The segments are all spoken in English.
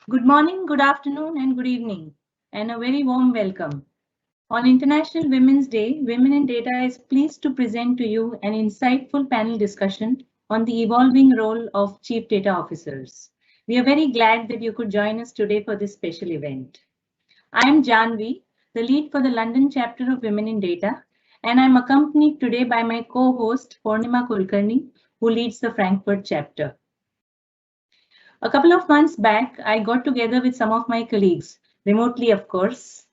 Good morning, good afternoon, and good evening, and a very warm welcome. On International Women's Day, Women in Data is pleased to present to you an insightful panel discussion on the evolving role of Chief Data Officers. We are very glad that you could join us today for this special event. I am Janvi, the lead for the London chapter of Women in Data, and I'm accompanied today by my co-host, Purnima Kulkarni, who leads the Frankfurt chapter. A couple of months back, I got together with some of my colleagues, remotely of course.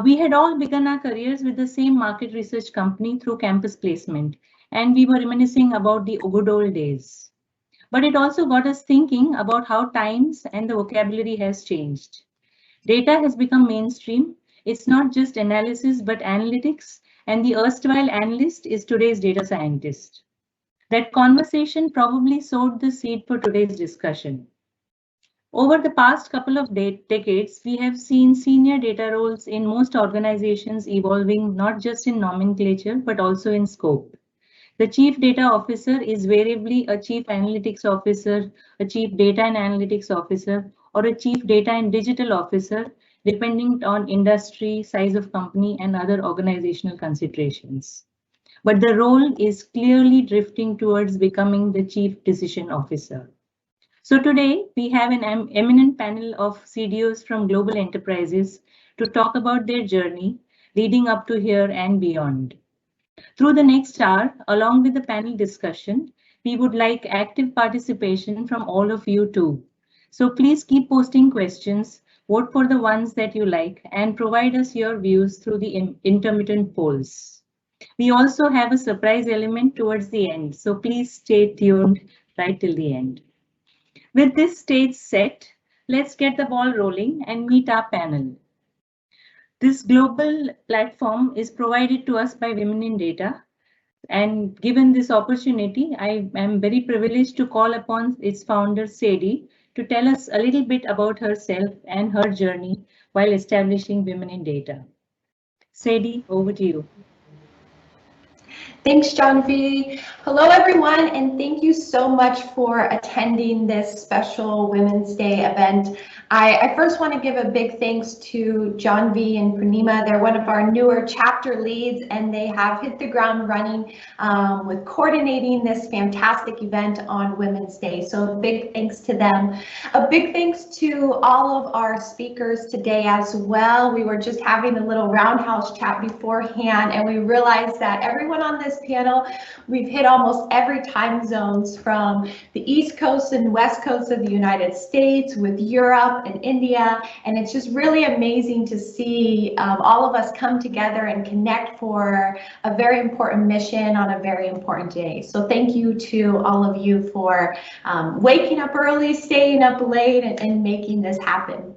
We had all begun our careers with the same market research company through campus placement, and we were reminiscing about the good old days. But it also got us thinking about how times and the vocabulary has changed. Data has become mainstream. It's not just analysis, but analytics, and the erstwhile analyst is today's data scientist. That conversation probably sowed the seed for today's discussion. Over the past couple of decades, we have seen senior data roles in most organizations evolving not just in nomenclature, but also in scope. The Chief Data Officer is variably a Chief Analytics Officer, a Chief Data and Analytics Officer, or a Chief Data and Digital Officer, depending on industry, size of company, and other organizational considerations. But the role is clearly drifting towards becoming the Chief Decision Officer. So today we have an eminent panel of CDOs from global enterprises to talk about their journey leading up to here and beyond. Through the next hour, along with the panel discussion, we would like active participation from all of you too. So please keep posting questions, vote for the ones that you like, and provide us your views through the intermittent polls. We also have a surprise element towards the end, so please stay tuned right till the end. With this stage set, let's get the ball rolling and meet our panel. This global platform is provided to us by Women in Data. And given this opportunity, I am very privileged to call upon its founder, Sadie, to tell us a little bit about herself and her journey while establishing Women in Data. Sadie, over to you. Thanks, John V. Hello, everyone, and thank you so much for attending this special Women's Day event. I first want to give a big thanks to John V and Purnima. They're one of our newer chapter leads, and they have hit the ground running with coordinating this fantastic event on Women's Day. So big thanks to them. A big thanks to all of our speakers today as well. We were just having a little roundhouse chat beforehand, and we realized that everyone on this panel, we've hit almost every time zones from the East Coast and West Coast of the United States with Europe and India, and it's just really amazing to see all of us come together and connect for a very important mission on a very important day. So thank you to all of you for waking up early, staying up late, and making this happen.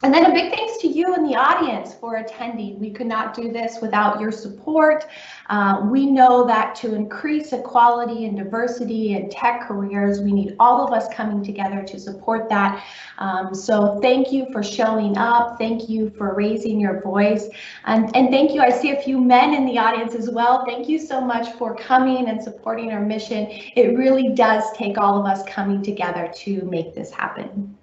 And then a big thanks to you in the audience for attending. We could not do this without your support. We know that to increase equality and diversity in tech careers, we need all of us coming together to support that. So thank you for showing up. Thank you for raising your voice. And thank you. I see a few men in the audience as well. Thank you so much for coming and supporting our mission. It really does take all of us coming together to make this happen.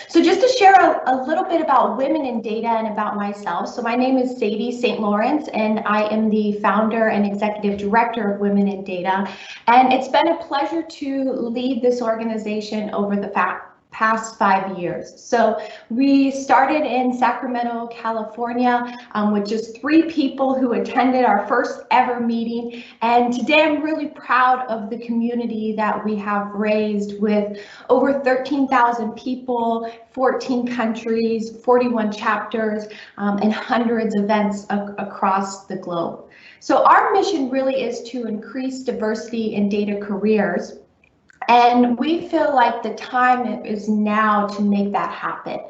So just to share a little bit about Women in Data and about myself. So my name is Sadie St. Lawrence, and I am the founder and executive director of Women in Data. And it's been a pleasure to lead this organization over the past 5 years. So we started in Sacramento, California, with just 3 people who attended our first ever meeting. And today I'm really proud of the community that we have raised with over 13,000 people, 14 countries, 41 chapters, and hundreds of events across the globe. So our mission really is to increase diversity in data careers. And we feel like the time is now to make that happen.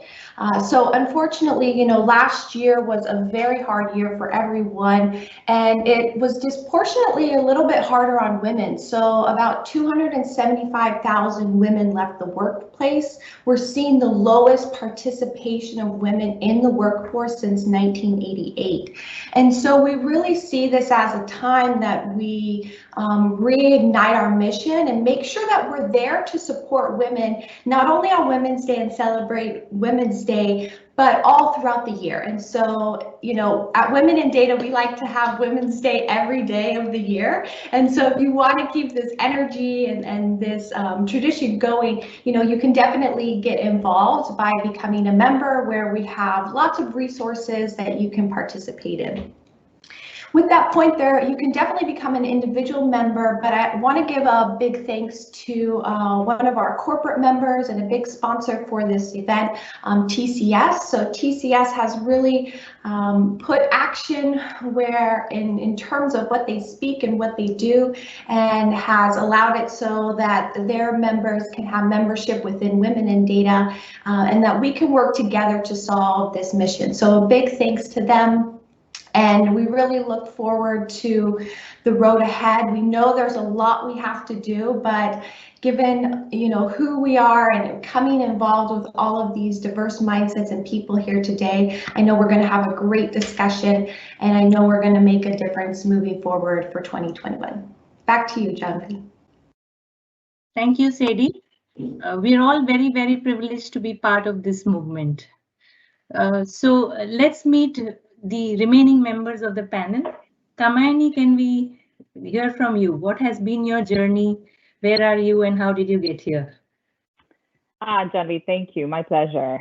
So unfortunately, last year was a very hard year for everyone, and it was disproportionately a little bit harder on women. So about 275,000 women left the workplace workplace. We're seeing the lowest participation of women in the workforce since 1988. And so we really see this as a time that we reignite our mission and make sure that we're there to support women, not only on Women's Day and celebrate Women's Day, but all throughout the year. And so, you know, at Women in Data, we like to have Women's Day every day of the year. And so if you want to keep this energy and this tradition going, you know, you can definitely get involved by becoming a member, where we have lots of resources that you can participate in. With that point there, you can definitely become an individual member, but I want to give a big thanks to one of our corporate members and a big sponsor for this event, TCS. So TCS has really put action where in terms of what they speak and what they do, and has allowed it so that their members can have membership within Women in Data, and that we can work together to solve this mission. So a big thanks to them. And we really look forward to the road ahead. We know there's a lot we have to do, but given, you know, who we are and coming involved with all of these diverse mindsets and people here today, I know we're going to have a great discussion, and I know we're going to make a difference moving forward for 2021. Back to you, John. Thank you, Sadie. We're all very, very privileged to be part of this movement. So let's meet the remaining members of the panel. Kamayini, can we hear from you? What has been your journey? Where are you and how did you get here? Janvi, thank you. My pleasure.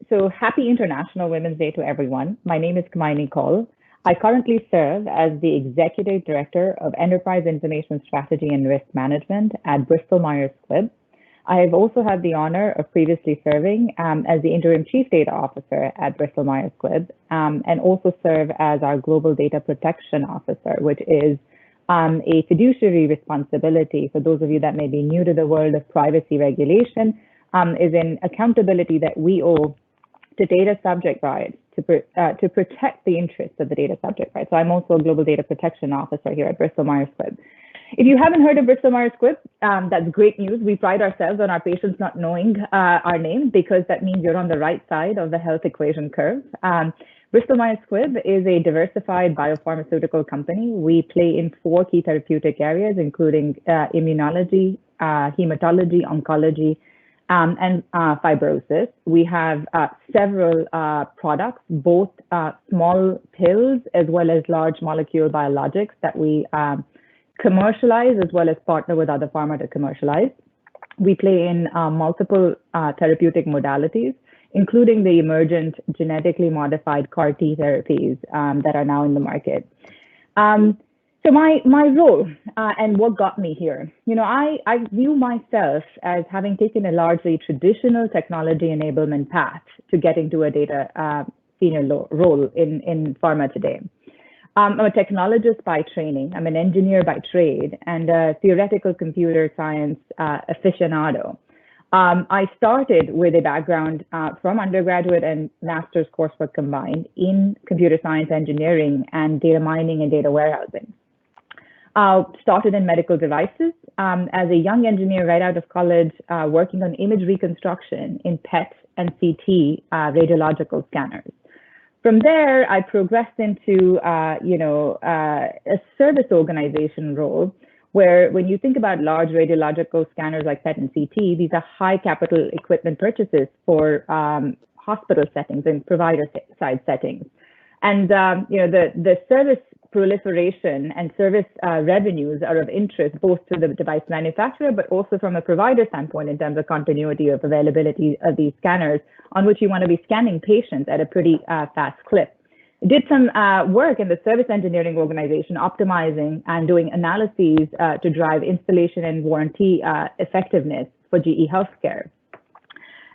So happy International Women's Day to everyone. My name is Kamayini Kaul. I currently serve as the Executive Director of Enterprise Information Strategy and Risk Management at Bristol-Myers Squibb. I have also had the honor of previously serving as the Interim Chief Data Officer at Bristol-Myers Squibb, and also serve as our Global Data Protection Officer, which is a fiduciary responsibility, for those of you that may be new to the world of privacy regulation, is an accountability that we owe to data subject rights to protect the interests of the data subject rights. So I'm also a Global Data Protection Officer here at Bristol-Myers Squibb. If you haven't heard of Bristol-Myers Squibb, that's great news. We pride ourselves on our patients not knowing our name, because that means you're on the right side of the health equation curve. Bristol-Myers Squibb is a diversified biopharmaceutical company. We play in 4 key therapeutic areas, including immunology, hematology, oncology, and fibrosis. We have several products, both small pills as well as large molecule biologics that we commercialize, as well as partner with other pharma to commercialize. We play in multiple therapeutic modalities, including the emergent genetically modified CAR T therapies that are now in the market. So my role and what got me here, you know, I view myself as having taken a largely traditional technology enablement path to getting to a data senior role in pharma today. I'm a technologist by training. I'm an engineer by trade and a theoretical computer science aficionado. I started with a background from undergraduate and master's coursework combined in computer science engineering and data mining and data warehousing. Started in medical devices as a young engineer right out of college, working on image reconstruction in PET and CT radiological scanners. From there, I progressed into, a service organization role, where when you think about large radiological scanners like PET and CT, these are high capital equipment purchases for hospital settings and provider side settings. And, the service proliferation and service revenues are of interest both to the device manufacturer, but also from a provider standpoint in terms of continuity of availability of these scanners, on which you want to be scanning patients at a pretty fast clip. Did some work in the service engineering organization, optimizing and doing analyses to drive installation and warranty effectiveness for GE Healthcare.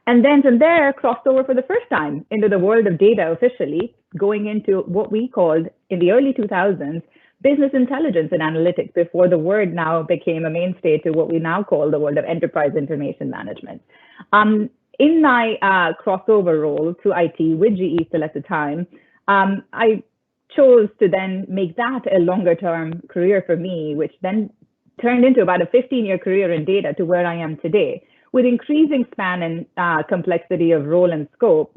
And then from there, crossed over for the first time into the world of data officially, going into what we called in the early 2000s, business intelligence and analytics, before the word now became a mainstay to what we now call the world of enterprise information management. In my crossover role to IT with GE still at the time, I chose to then make that a longer term career for me, which then turned into about a 15-year career in data to where I am today, with increasing span and complexity of role and scope,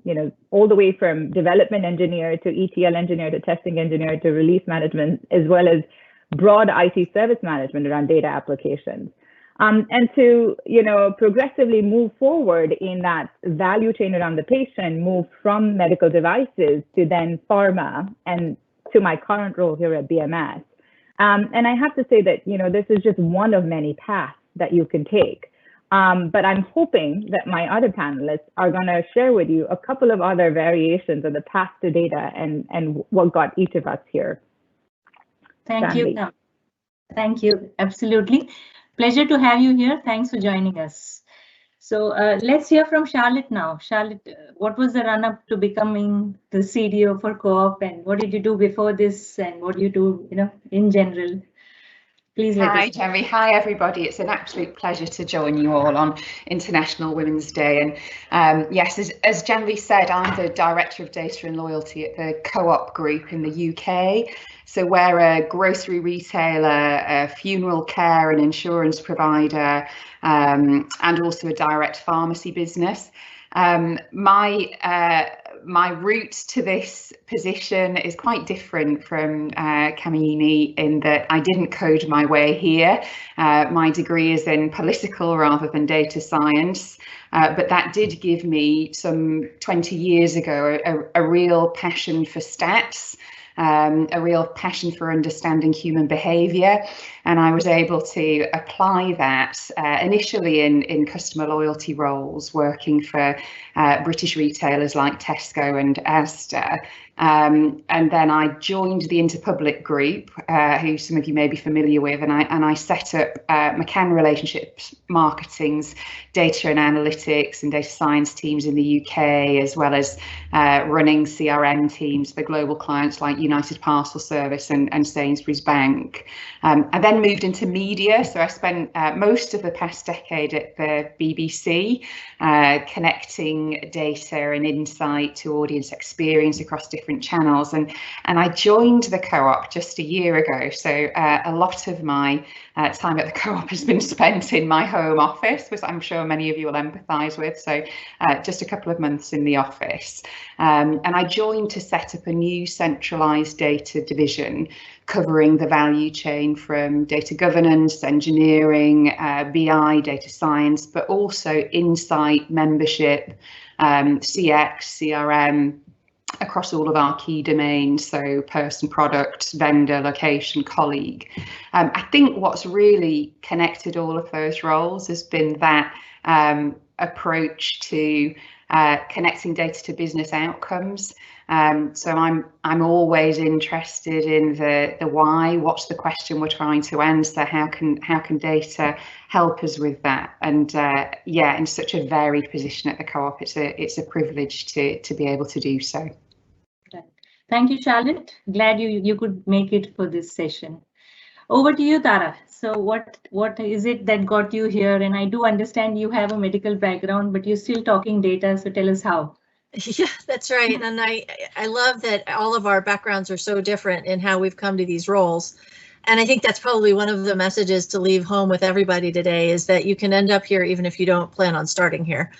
all the way from development engineer to ETL engineer to testing engineer to release management, as well as broad IT service management around data applications. And to, progressively move forward in that value chain around the patient, move from medical devices to then pharma and to my current role here at BMS. And I have to say that, this is just one of many paths that you can take. But I'm hoping that my other panelists are going to share with you a couple of other variations of the path to data and what got each of us here. Thank you. Thank you. Absolutely. Pleasure to have you here. Thanks for joining us. So let's hear from Charlotte now. Charlotte, what was the run-up to becoming the CDO for Co-op, and what did you do before this, and what do you do, in general? Please let us know. Hi, Jeremy. Hi, everybody. It's an absolute pleasure to join you all on International Women's Day. And yes, as Janvi said, I'm the Director of Data and Loyalty at the Co-op Group in the UK. So we're a grocery retailer, a funeral care and insurance provider, and also a direct pharmacy business. My route to this position is quite different from Kamayini in that I didn't code my way here. My degree is in political rather than data science, but that did give me some 20 years ago a real passion for stats. A real passion for understanding human behaviour, and I was able to apply that initially in customer loyalty roles, working for British retailers like Tesco and Asda. And then I joined the Interpublic Group, who some of you may be familiar with, and I set up McCann Relationships Marketing's data and analytics and data science teams in the UK, as well as running CRM teams for global clients like United Parcel Service and Sainsbury's Bank. I then moved into media, so I spent most of the past decade at the BBC, connecting data and insight to audience experience across different channels, and I joined the Co-op just a year ago, so a lot of my time at the Co-op has been spent in my home office, which I'm sure many of you will empathise with, so just a couple of months in the office, and I joined to set up a new centralised data division covering the value chain from data governance, engineering, BI, data science, but also insight, membership, CX, CRM, across all of our key domains, so person, product, vendor, location, colleague. I think what's really connected all of those roles has been that approach to connecting data to business outcomes. So I'm always interested in the why. What's the question we're trying to answer? How can data help us with that? And yeah, in such a varied position at the Co-op, it's a privilege to be able to do so. Thank you, Charlotte. Glad you could make it for this session. Over to you, Tara. So what is it that got you here? And I do understand you have a medical background, but you're still talking data. So tell us how. Yeah, that's right. And I love that all of our backgrounds are so different in how we've come to these roles. And I think that's probably one of the messages to leave home with everybody today, is that you can end up here even if you don't plan on starting here.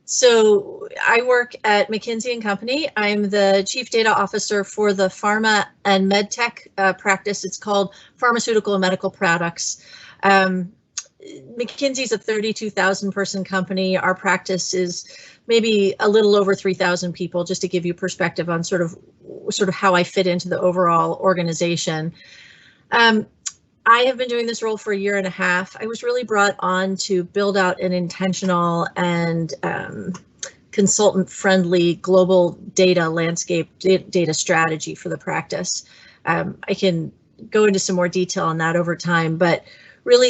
So I work at McKinsey and Company. I'm the Chief Data Officer for the Pharma and MedTech practice. It's called Pharmaceutical and Medical Products. McKinsey's a 32,000 person company. Our practice is maybe a little over 3,000 people, just to give you perspective on sort of how I fit into the overall organization. I have been doing this role for a year and a half. I was really brought on to build out an intentional and consultant-friendly global data landscape, data strategy for the practice. I can go into some more detail on that over time, but really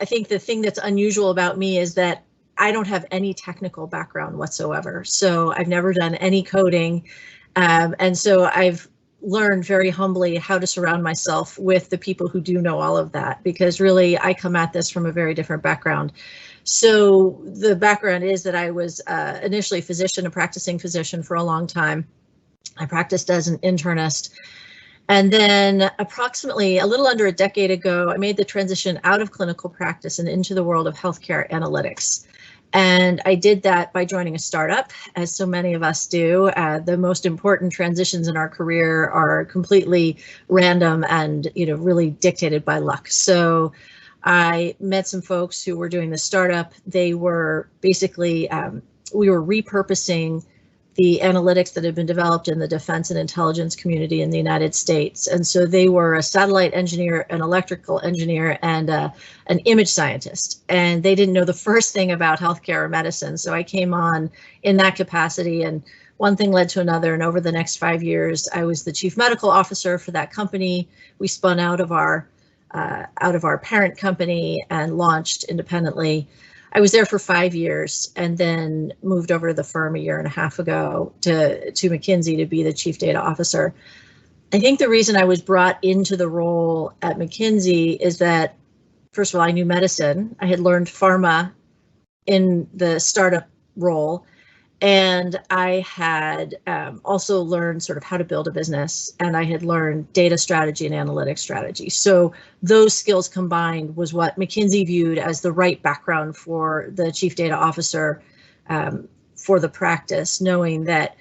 I think the thing that's unusual about me is that I don't have any technical background whatsoever. So I've never done any coding. And so I've learned very humbly how to surround myself with the people who do know all of that, because really I come at this from a very different background. So the background is that I was initially a practicing physician for a long time. I practiced as an internist. And then approximately a little under a decade ago, I made the transition out of clinical practice and into the world of healthcare analytics. And I did that by joining a startup, as so many of us do. The most important transitions in our career are completely random and, really dictated by luck. So I met some folks who were doing the startup. They were basically, we were repurposing the analytics that had been developed in the defense and intelligence community in the United States. And so they were a satellite engineer, an electrical engineer, and an image scientist. And they didn't know the first thing about healthcare or medicine. So I came on in that capacity, and one thing led to another. And over the next 5 years, I was the chief medical officer for that company. We spun out of our parent company and launched independently. I was there for 5 years and then moved over to the firm a year and a half ago to McKinsey to be the chief data officer. I think the reason I was brought into the role at McKinsey is that, first of all, I knew medicine. I had learned pharma in the startup role, and I had also learned sort of how to build a business, and I had learned data strategy and analytics strategy. So those skills combined was what McKinsey viewed as the right background for the chief data officer for the practice, knowing that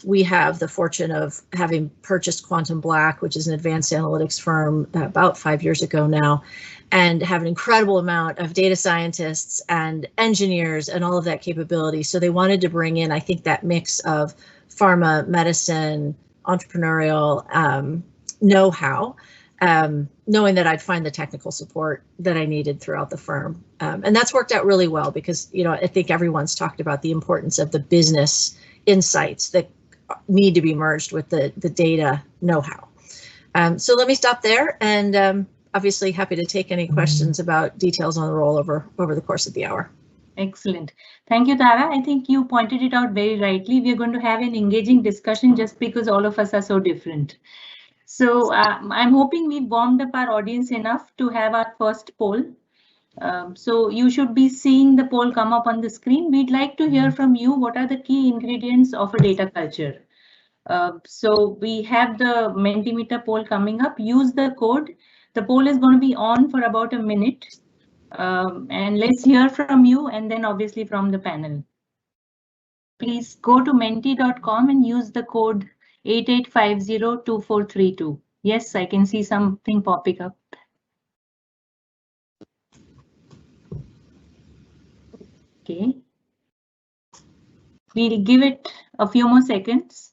we have the fortune of having purchased Quantum Black, which is an advanced analytics firm, about 5 years ago now, and have an incredible amount of data scientists and engineers and all of that capability. So they wanted to bring in, I think, that mix of pharma, medicine, entrepreneurial know-how, knowing that I'd find the technical support that I needed throughout the firm. And that's worked out really well because, I think everyone's talked about the importance of the business insights that need to be merged with the data know-how. So let me stop there, and obviously happy to take any questions about details on the role over the course of the hour. Excellent. Thank you, Tara. I think you pointed it out very rightly. We are going to have an engaging discussion just because all of us are so different. So I'm hoping we've warmed up our audience enough to have our first poll. So you should be seeing the poll come up on the screen. We'd like to hear from you. What are the key ingredients of a data culture? So we have the Mentimeter poll coming up. Use the code. The poll is going to be on for about a minute. And let's hear from you and then obviously from the panel. Please go to menti.com and use the code 88502432. Yes, I can see something popping up. Okay. We'll give it a few more seconds.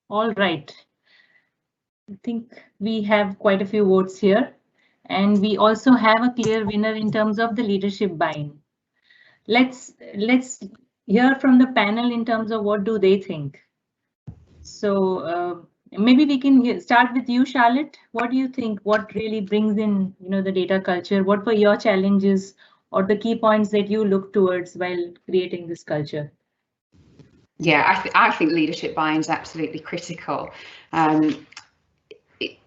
All right. I think we have quite a few votes here, and we also have a clear winner in terms of the leadership buy-in. Let's hear from the panel in terms of what do they think. So maybe we can start with you, Charlotte. What do you think? What really brings in, the data culture? What were your challenges or the key points that you look towards while creating this culture? Yeah, I think leadership buy-in is absolutely critical.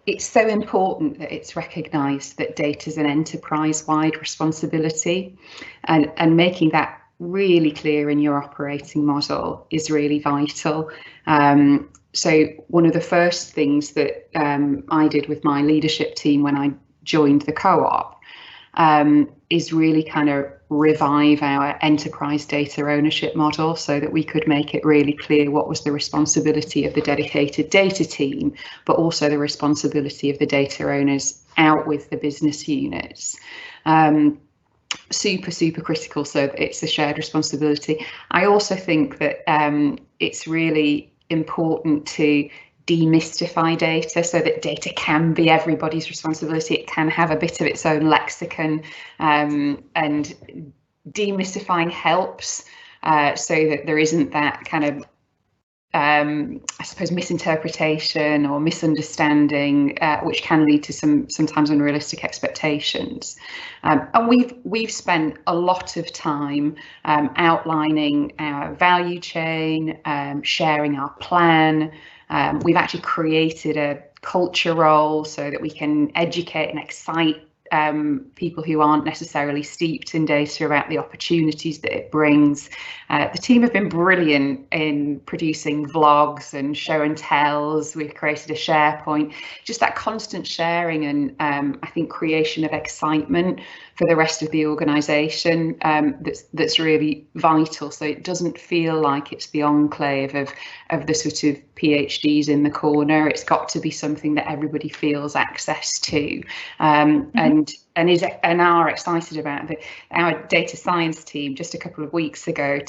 It's so important that it's recognised that data is an enterprise-wide responsibility, and making that really clear in your operating model is really vital. So one of the first things that I did with my leadership team when I joined the co-op is really kind of revive our enterprise data ownership model so that we could make it really clear what was the responsibility of the dedicated data team, but also the responsibility of the data owners out with the business units. Super critical so that it's a shared responsibility. I also think that it's really important to demystify data so that data can be everybody's responsibility. It can have a bit of its own lexicon, and demystifying helps so that there isn't that kind of I suppose misinterpretation or misunderstanding, which can lead to sometimes unrealistic expectations. And we've spent a lot of time outlining our value chain, sharing our plan. We've actually created a culture role so that we can educate and excite people who aren't necessarily steeped in data about the opportunities that it brings. The team have been brilliant in producing vlogs and show and tells. We've created a SharePoint, just that constant sharing and I think creation of excitement for the rest of the organisation that's really vital. So it doesn't feel like it's the enclave of the sort of PhDs in the corner. It's got to be something that everybody feels access to, and are excited about. Our data science team just a couple of weeks ago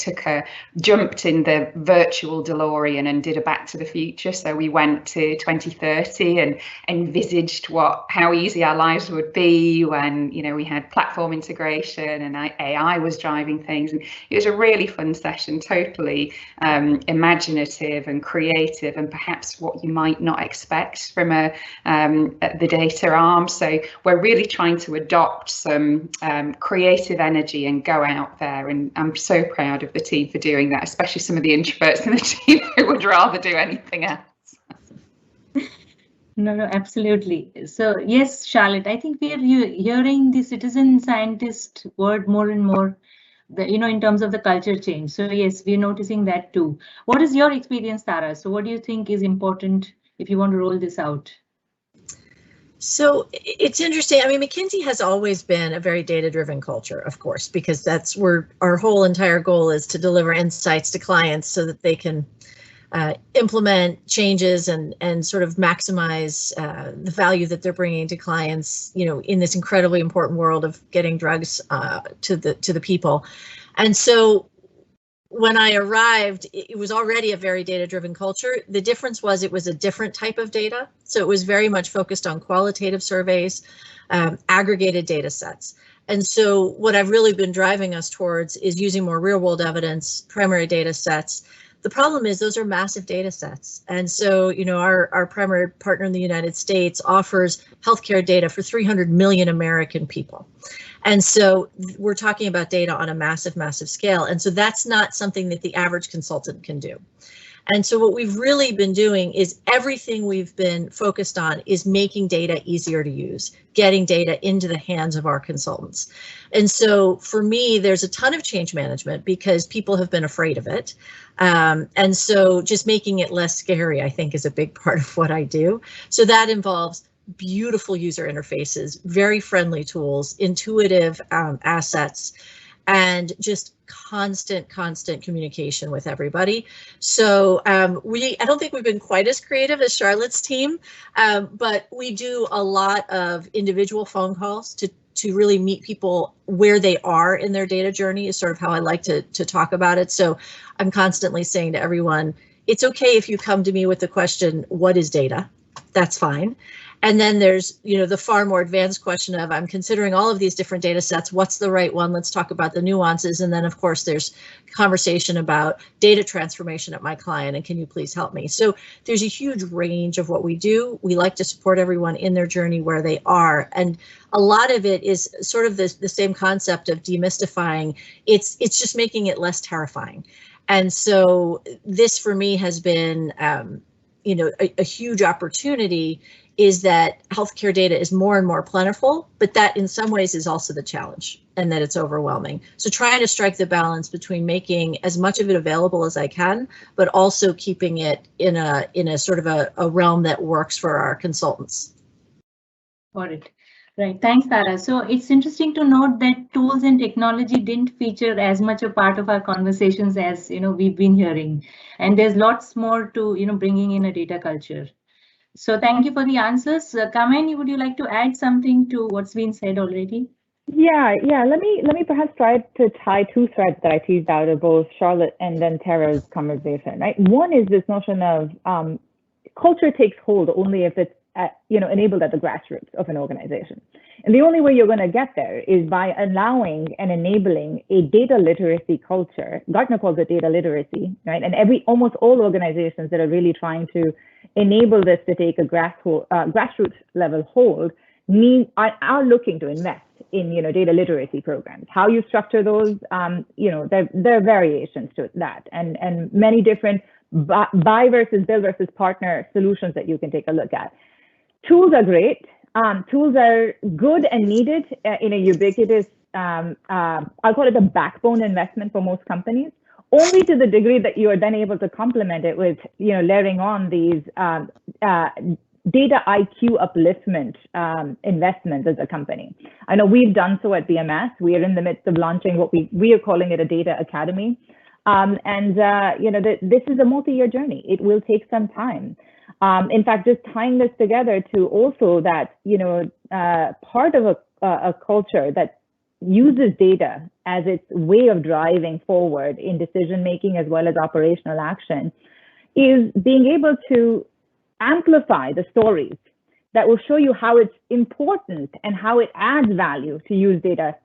jumped in the virtual DeLorean and did a Back to the Future. So we went to 2030 and envisaged how easy our lives would be when, you know, we had platform integration and AI was driving things. And it was a really fun session, totally imaginative and creative, and perhaps what you might not expect from the data arm. So we're really trying to adopt some creative energy and go out there, and I'm so proud of the team for doing that, especially some of the introverts in the team who would rather do anything else. No, absolutely. So yes, Charlotte, I think we are hearing the citizen scientist word more and more, in terms of the culture change. So yes, we're noticing that too. What is your experience, Tara? So what do you think is important if you want to roll this out? So it's interesting. I mean, McKinsey has always been a very data-driven culture, of course, because that's where our whole entire goal is, to deliver insights to clients so that they can implement changes and sort of maximize the value that they're bringing to clients, you know, in this incredibly important world of getting drugs to the people. And so when I arrived, it was already a very data-driven culture. The difference was it was a different type of data. So it was very much focused on qualitative surveys, aggregated data sets. And so what I've really been driving us towards is using more real-world evidence, primary data sets. The problem is those are massive data sets. And so, you know, our primary partner in the United States offers healthcare data for 300 million American people. And so we're talking about data on a massive, massive scale. And so that's not something that the average consultant can do. And so what we've really been doing is everything we've been focused on is making data easier to use, getting data into the hands of our consultants. And so for me, there's a ton of change management because people have been afraid of it. And so just making it less scary, I think, is a big part of what I do. So that involves beautiful user interfaces, very friendly tools, intuitive assets, and just constant communication with everybody. So I don't think we've been quite as creative as Charlotte's team, but we do a lot of individual phone calls to really meet people where they are in their data journey, is sort of how I like to talk about it. So I'm constantly saying to everyone, it's okay if you come to me with the question, what is data? That's fine. And then there's, you know, the far more advanced question of, I'm considering all of these different data sets. What's the right one? Let's talk about the nuances. And then, of course, there's conversation about data transformation at my client. And can you please help me? So there's a huge range of what we do. We like to support everyone in their journey where they are. And a lot of it is sort of the same concept of demystifying. It's just making it less terrifying. And so this for me has been, you know, a huge opportunity, is that healthcare data is more and more plentiful, but that in some ways is also the challenge, and that it's overwhelming. So trying to strike the balance between making as much of it available as I can, but also keeping it in a sort of a realm that works for our consultants. Got it. Right. Thanks, Tara. So it's interesting to note that tools and technology didn't feature as much a part of our conversations as, you know, we've been hearing. And there's lots more to, you know, bringing in a data culture. So thank you for the answers. Kamayini, would you like to add something to what's been said already? Yeah. Let me perhaps try to tie two threads that I teased out of both Charlotte and then Tara's conversation. Right. One is this notion of culture takes hold only if it's enabled at the grassroots of an organization. And the only way you're going to get there is by allowing and enabling a data literacy culture. Gartner calls it data literacy, right? And almost all organizations that are really trying to enable this to take a grassroots level hold are looking to invest in data literacy programs. How you structure those, there are variations to that, and many different buy versus build versus partner solutions that you can take a look at. Tools are great. Tools are good and needed in a ubiquitous, I'll call it a backbone investment for most companies, only to the degree that you are then able to complement it with, layering on these data IQ upliftment investments as a company. I know we've done so at BMS. We are in the midst of launching what we are calling it a data academy. This is a multi-year journey. It will take some time. In fact, just tying this together to also that, part of a culture that uses data as its way of driving forward in decision-making as well as operational action is being able to amplify the stories that will show you how it's important and how it adds value to use data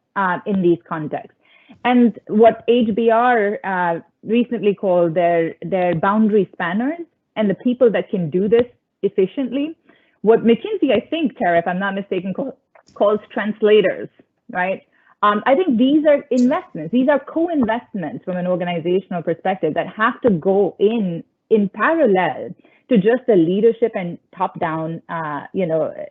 in these contexts. And what HBR recently called their boundary spanners and the people that can do this efficiently, what McKinsey, I think, Tara, if I'm not mistaken, calls translators, right? I think these are investments. These are co-investments from an organizational perspective that have to go in parallel to just the leadership and top-down,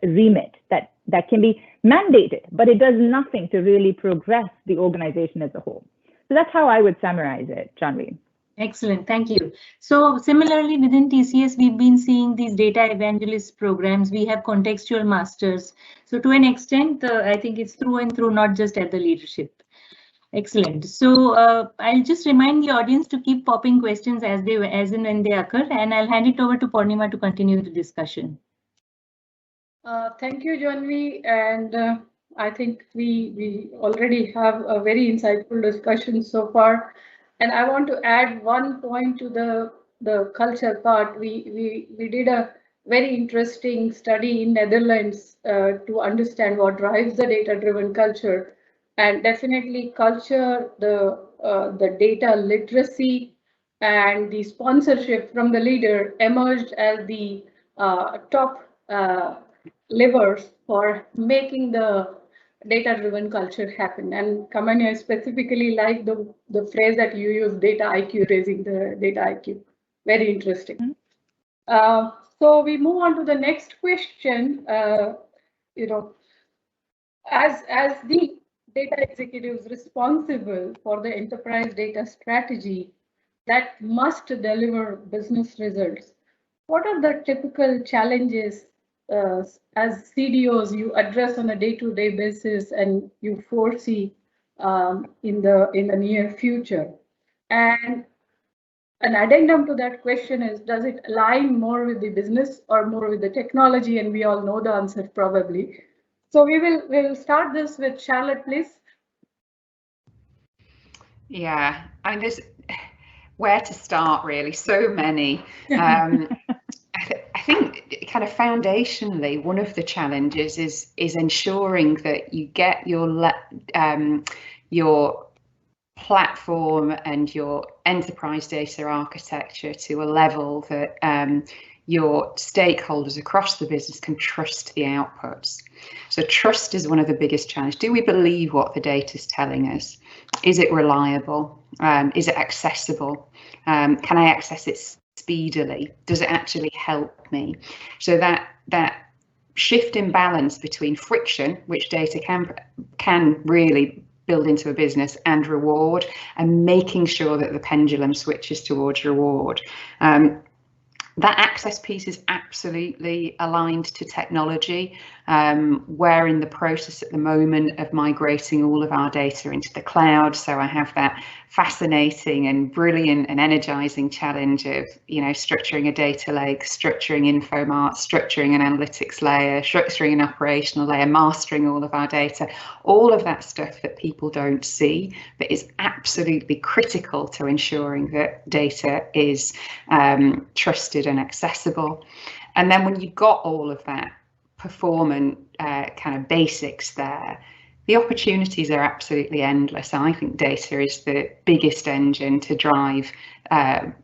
remit that can be mandated, but it does nothing to really progress the organization as a whole. So that's how I would summarize it, Janvi. Excellent, thank you. So similarly, within TCS, we've been seeing these data evangelist programs. We have contextual masters. So to an extent, I think it's through and through, not just at the leadership. Excellent. So I'll just remind the audience to keep popping questions as and when they occur, and I'll hand it over to Purnima to continue the discussion. Thank you, Janvi, and I think we already have a very insightful discussion so far. And I want to add one point to the culture part. We did a very interesting study in Netherlands to understand what drives the data-driven culture, and definitely culture, the data literacy, and the sponsorship from the leader emerged as the top levers for making the data-driven culture happen. And Kamayini, I specifically like the phrase that you use, data IQ, raising the data IQ. Very interesting. So we move on to the next question. As the data executives responsible for the enterprise data strategy that must deliver business results, what are the typical challenges as CDOs you address on a day-to-day basis and you foresee in the near future? And an addendum to that question is, does it align more with the business or more with the technology? And we all know the answer probably. So we'll start this with Charlotte, please. Yeah, I mean, there's where to start really. So many. I think kind of foundationally, one of the challenges is ensuring that you get your platform and your enterprise data architecture to a level that your stakeholders across the business can trust the outputs. So trust is one of the biggest challenges. Do we believe what the data is telling us? Is it reliable? Is it accessible? Can I access it speedily? Does it actually help me? So that shift in balance between friction, which data can really build into a business, and reward, and making sure that the pendulum switches towards reward. That access piece is absolutely aligned to technology. We're in the process at the moment of migrating all of our data into the cloud. So I have that fascinating and brilliant and energizing challenge of, structuring a data lake, structuring Infomart, structuring an analytics layer, structuring an operational layer, mastering all of our data, all of that stuff that people don't see, but is absolutely critical to ensuring that data is trusted and accessible. And then when you've got all of that performant kind of basics there, the opportunities are absolutely endless. I think data is the biggest engine to drive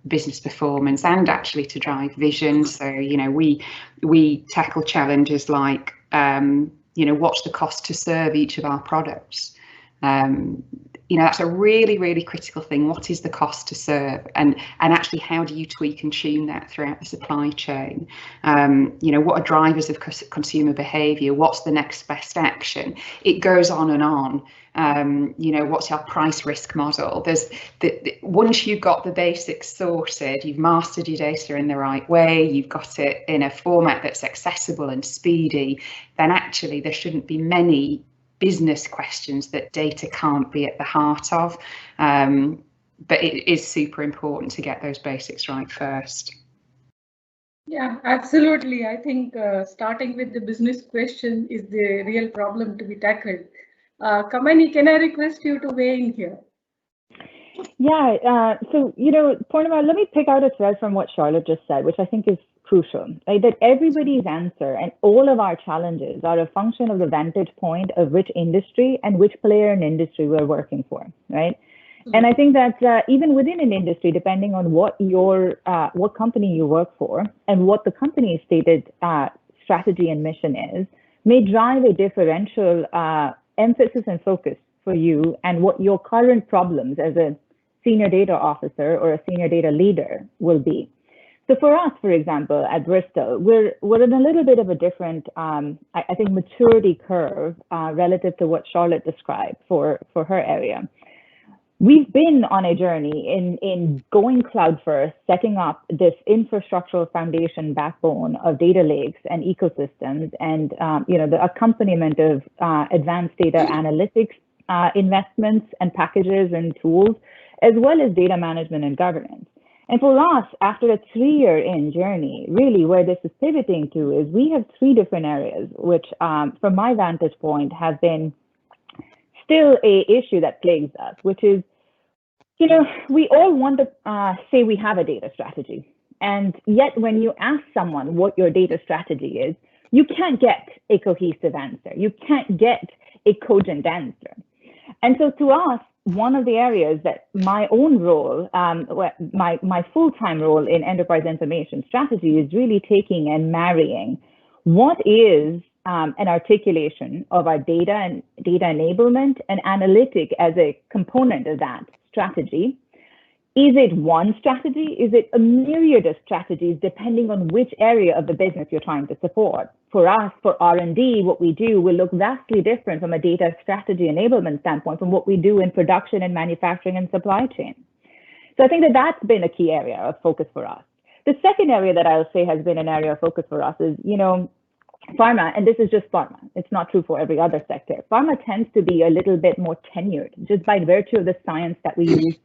business performance and actually to drive vision. So, we tackle challenges like, what's the cost to serve each of our products? that's a really, really critical thing. What is the cost to serve, and actually how do you tweak and tune that throughout the supply chain? What are drivers of consumer behaviour? What's the next best action? It goes on and on. What's our price risk model? Once you've got the basics sorted, you've mastered your data in the right way, you've got it in a format that's accessible and speedy, then actually there shouldn't be many business questions that data can't be at the heart of. But it is super important to get those basics right first. Yeah, absolutely. I think starting with the business question is the real problem to be tackled. Kamayini, can I request you to weigh in here? Yeah, so, Purnima, let me pick out a thread from what Charlotte just said, which I think is crucial, right? That everybody's answer and all of our challenges are a function of the vantage point of which industry and which player in industry we're working for, right? And I think that even within an industry, depending on what company you work for and what the company's stated strategy and mission is, may drive a differential emphasis and focus for you and what your current problems as a senior data officer or a senior data leader will be. So for us, for example, at Bristol, we're in a little bit of a different, I think, maturity curve relative to what Charlotte described for her area. We've been on a journey in going cloud first, setting up this infrastructural foundation backbone of data lakes and ecosystems, and the accompaniment of advanced data analytics investments and packages and tools, as well as data management and governance. And for us, after a 3-year journey, really where this is pivoting to is we have 3 different areas, which from my vantage point have been still a issue that plagues us, which is, we all want to say we have a data strategy. And yet when you ask someone what your data strategy is, you can't get a cohesive answer. You can't get a cogent answer. And so to us, one of the areas that my own role, my full-time role in enterprise information strategy is really taking and marrying what is an articulation of our data and data enablement and analytic as a component of that strategy. Is it one strategy? Is it a myriad of strategies depending on which area of the business you're trying to support? For us, for R&D, what we do will look vastly different from a data strategy enablement standpoint from what we do in production and manufacturing and supply chain. So I think that that's been a key area of focus for us. The second area that I'll say has been an area of focus for us is, pharma, and this is just pharma. It's not true for every other sector. Pharma tends to be a little bit more tenured just by virtue of the science that we use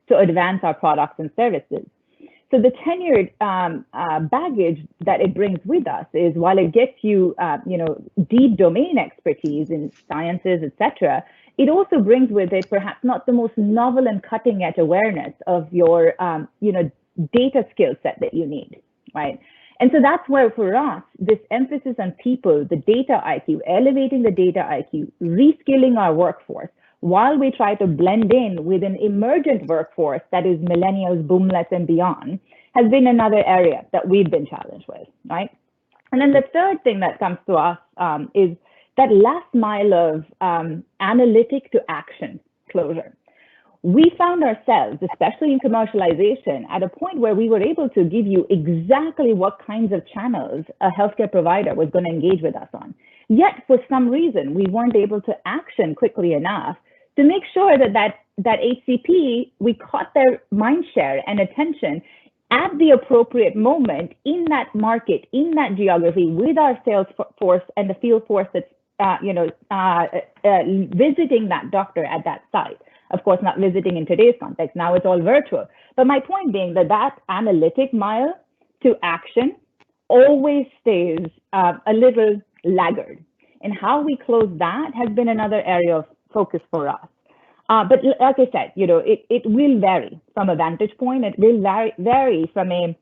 to advance our products and services. So the tenured baggage that it brings with us is, while it gets you, deep domain expertise in sciences, etc., it also brings with it perhaps not the most novel and cutting edge awareness of your, data skill set that you need, right? And so that's where, for us, this emphasis on people, the data IQ, elevating the data IQ, reskilling our workforce, while we try to blend in with an emergent workforce that is millennials, boomlets, and beyond, has been another area that we've been challenged with, right? And then the third thing that comes to us is that last mile of analytic to action closure. We found ourselves, especially in commercialization, at a point where we were able to give you exactly what kinds of channels a healthcare provider was going to engage with us on. Yet, for some reason, we weren't able to action quickly enough to make sure that HCP, we caught their mind share and attention at the appropriate moment in that market, in that geography, with our sales force and the field force that's visiting that doctor at that site. Of course, not visiting in today's context. Now it's all virtual. But my point being that analytic mile to action always stays a little laggard. And how we close that has been another area of focus for us. But like I said, it will vary from a vantage point. It will vary from a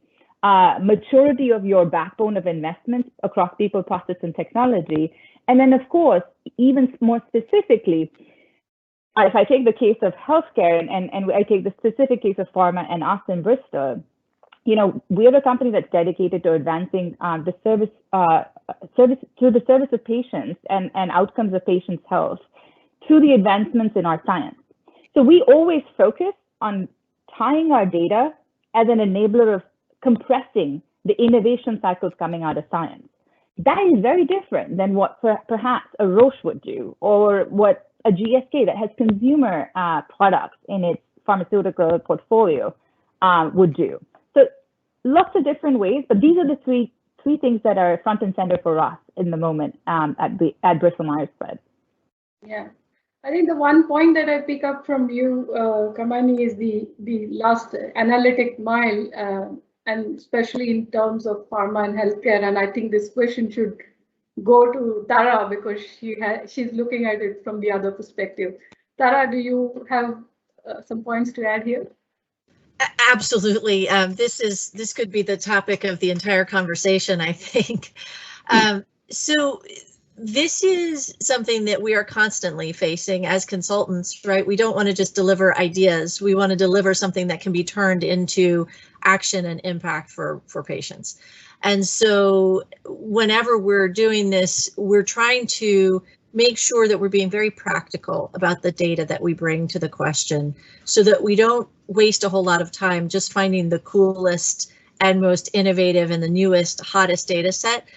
maturity of your backbone of investments across people, process, and technology. And then, of course, even more specifically, if I take the case of healthcare and I take the specific case of pharma and us in Bristol, we're a company that's dedicated to advancing the service of patients and outcomes of patients' health through the advancements in our science. So we always focus on tying our data as an enabler of compressing the innovation cycles coming out of science. That is very different than what perhaps a Roche would do, or what a GSK that has consumer products in its pharmaceutical portfolio would do. So lots of different ways, but these are the three things that are front and center for us in the moment at Bristol-Myers Squibb. Yeah, I think the one point that I pick up from you, Kamayini, is the last analytic mile, and especially in terms of pharma and healthcare. And I think this question should go to Tara, because she's looking at it from the other perspective. Tara, do you have some points to add here? Absolutely. This could be the topic of the entire conversation, I think. So this is something that we are constantly facing as consultants, right? We don't want to just deliver ideas. We want to deliver something that can be turned into action and impact for patients. And so whenever we're doing this, we're trying to make sure that we're being very practical about the data that we bring to the question, so that we don't waste a whole lot of time just finding the coolest and most innovative and the newest, hottest data set.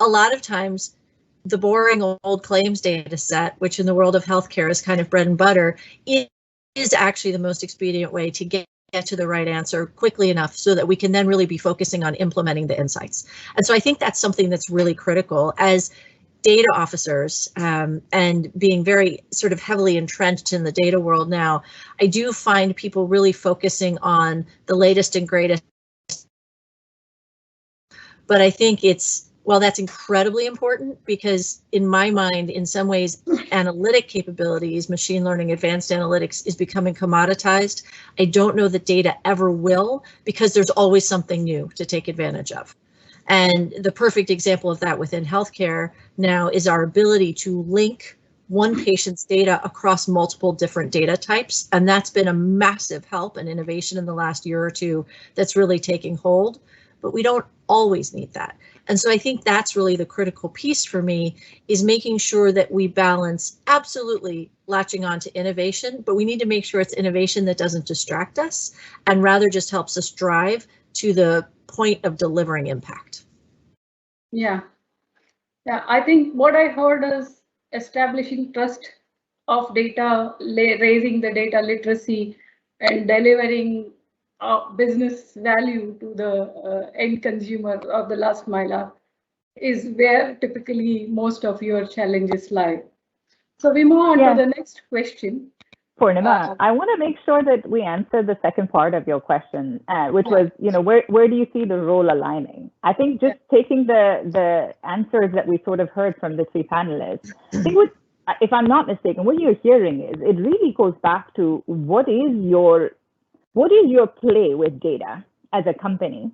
A lot of times, the boring old claims data set, which in the world of healthcare is kind of bread and butter, is actually the most expedient way to get to the right answer quickly enough so that we can then really be focusing on implementing the insights. And so I think that's something that's really critical as data officers, and being very sort of heavily entrenched in the data world now. I do find people really focusing on the latest and greatest, but I think well, that's incredibly important, because in my mind, in some ways, analytic capabilities, machine learning, advanced analytics is becoming commoditized. I don't know that data ever will, because there's always something new to take advantage of. And the perfect example of that within healthcare now is our ability to link one patient's data across multiple different data types. And that's been a massive help and innovation in the last year or two that's really taking hold. But we don't always need that. And so I think that's really the critical piece for me, is making sure that we balance absolutely latching on to innovation, but we need to make sure it's innovation that doesn't distract us and rather just helps us drive to the point of delivering impact. Yeah, I think what I heard is establishing trust of data, raising the data literacy, and delivering business value to the end consumer of the last mile is where typically most of your challenges lie. So we move on to the next question. Purnima, I want to make sure that we answer the second part of your question, which was, where do you see the role aligning? I think just taking the answers that we sort of heard from the three panelists, I think if I'm not mistaken, what you're hearing is it really goes back to what is your play with data as a company,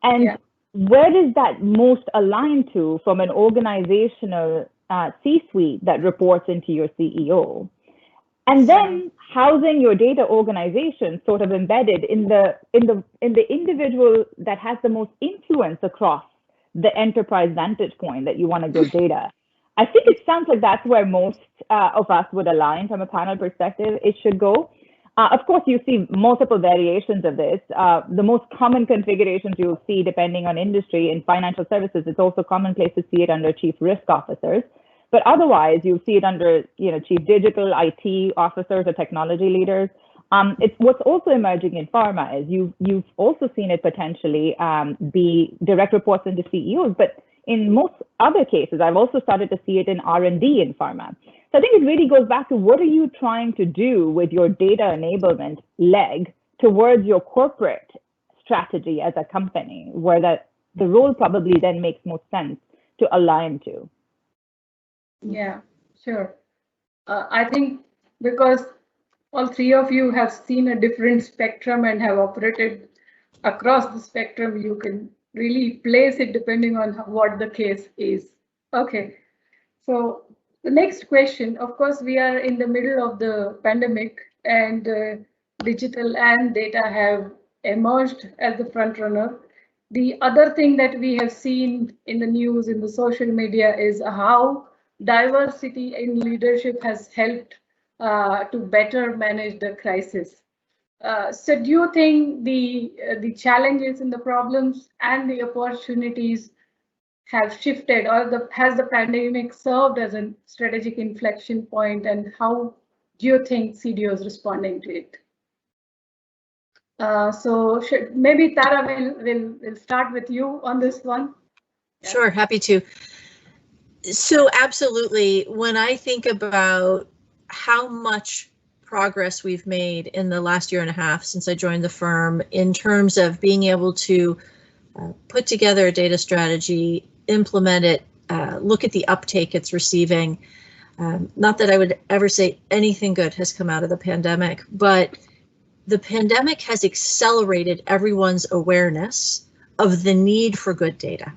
and where is that most aligned to from an organizational C-suite that reports into your CEO? And then housing your data organization sort of embedded in the individual that has the most influence across the enterprise vantage point that you want to give data. I think it sounds like that's where most of us would align from a panel perspective. It should go. Of course, you see multiple variations of this. The most common configurations you'll see, depending on industry, in financial services, it's also commonplace to see it under chief risk officers. But otherwise, you'll see it under, chief digital, IT officers or technology leaders. It's what's also emerging in pharma is you've also seen it potentially be direct reports into CEOs. But in most other cases, I've also started to see it in R&D in pharma. So I think it really goes back to what are you trying to do with your data enablement leg towards your corporate strategy as a company, where the role probably then makes most sense to align to. Yeah, sure. I think because all three of you have seen a different spectrum and have operated across the spectrum, you can really place it depending on what the case is. Okay, so the next question, of course, we are in the middle of the pandemic, and digital and data have emerged as the front runner. The other thing that we have seen in the news, in the social media, is how diversity in leadership has helped to better manage the crisis. So do you think the challenges and the problems and the opportunities have shifted, or has the pandemic served as a strategic inflection point, and how do you think CDO is responding to it? So maybe Tara will start with you on this one. Yeah. Sure, happy to. So absolutely, when I think about how much progress we've made in the last year and a half since I joined the firm in terms of being able to put together a data strategy, implement it, look at the uptake it's receiving. Not that I would ever say anything good has come out of the pandemic, but the pandemic has accelerated everyone's awareness of the need for good data.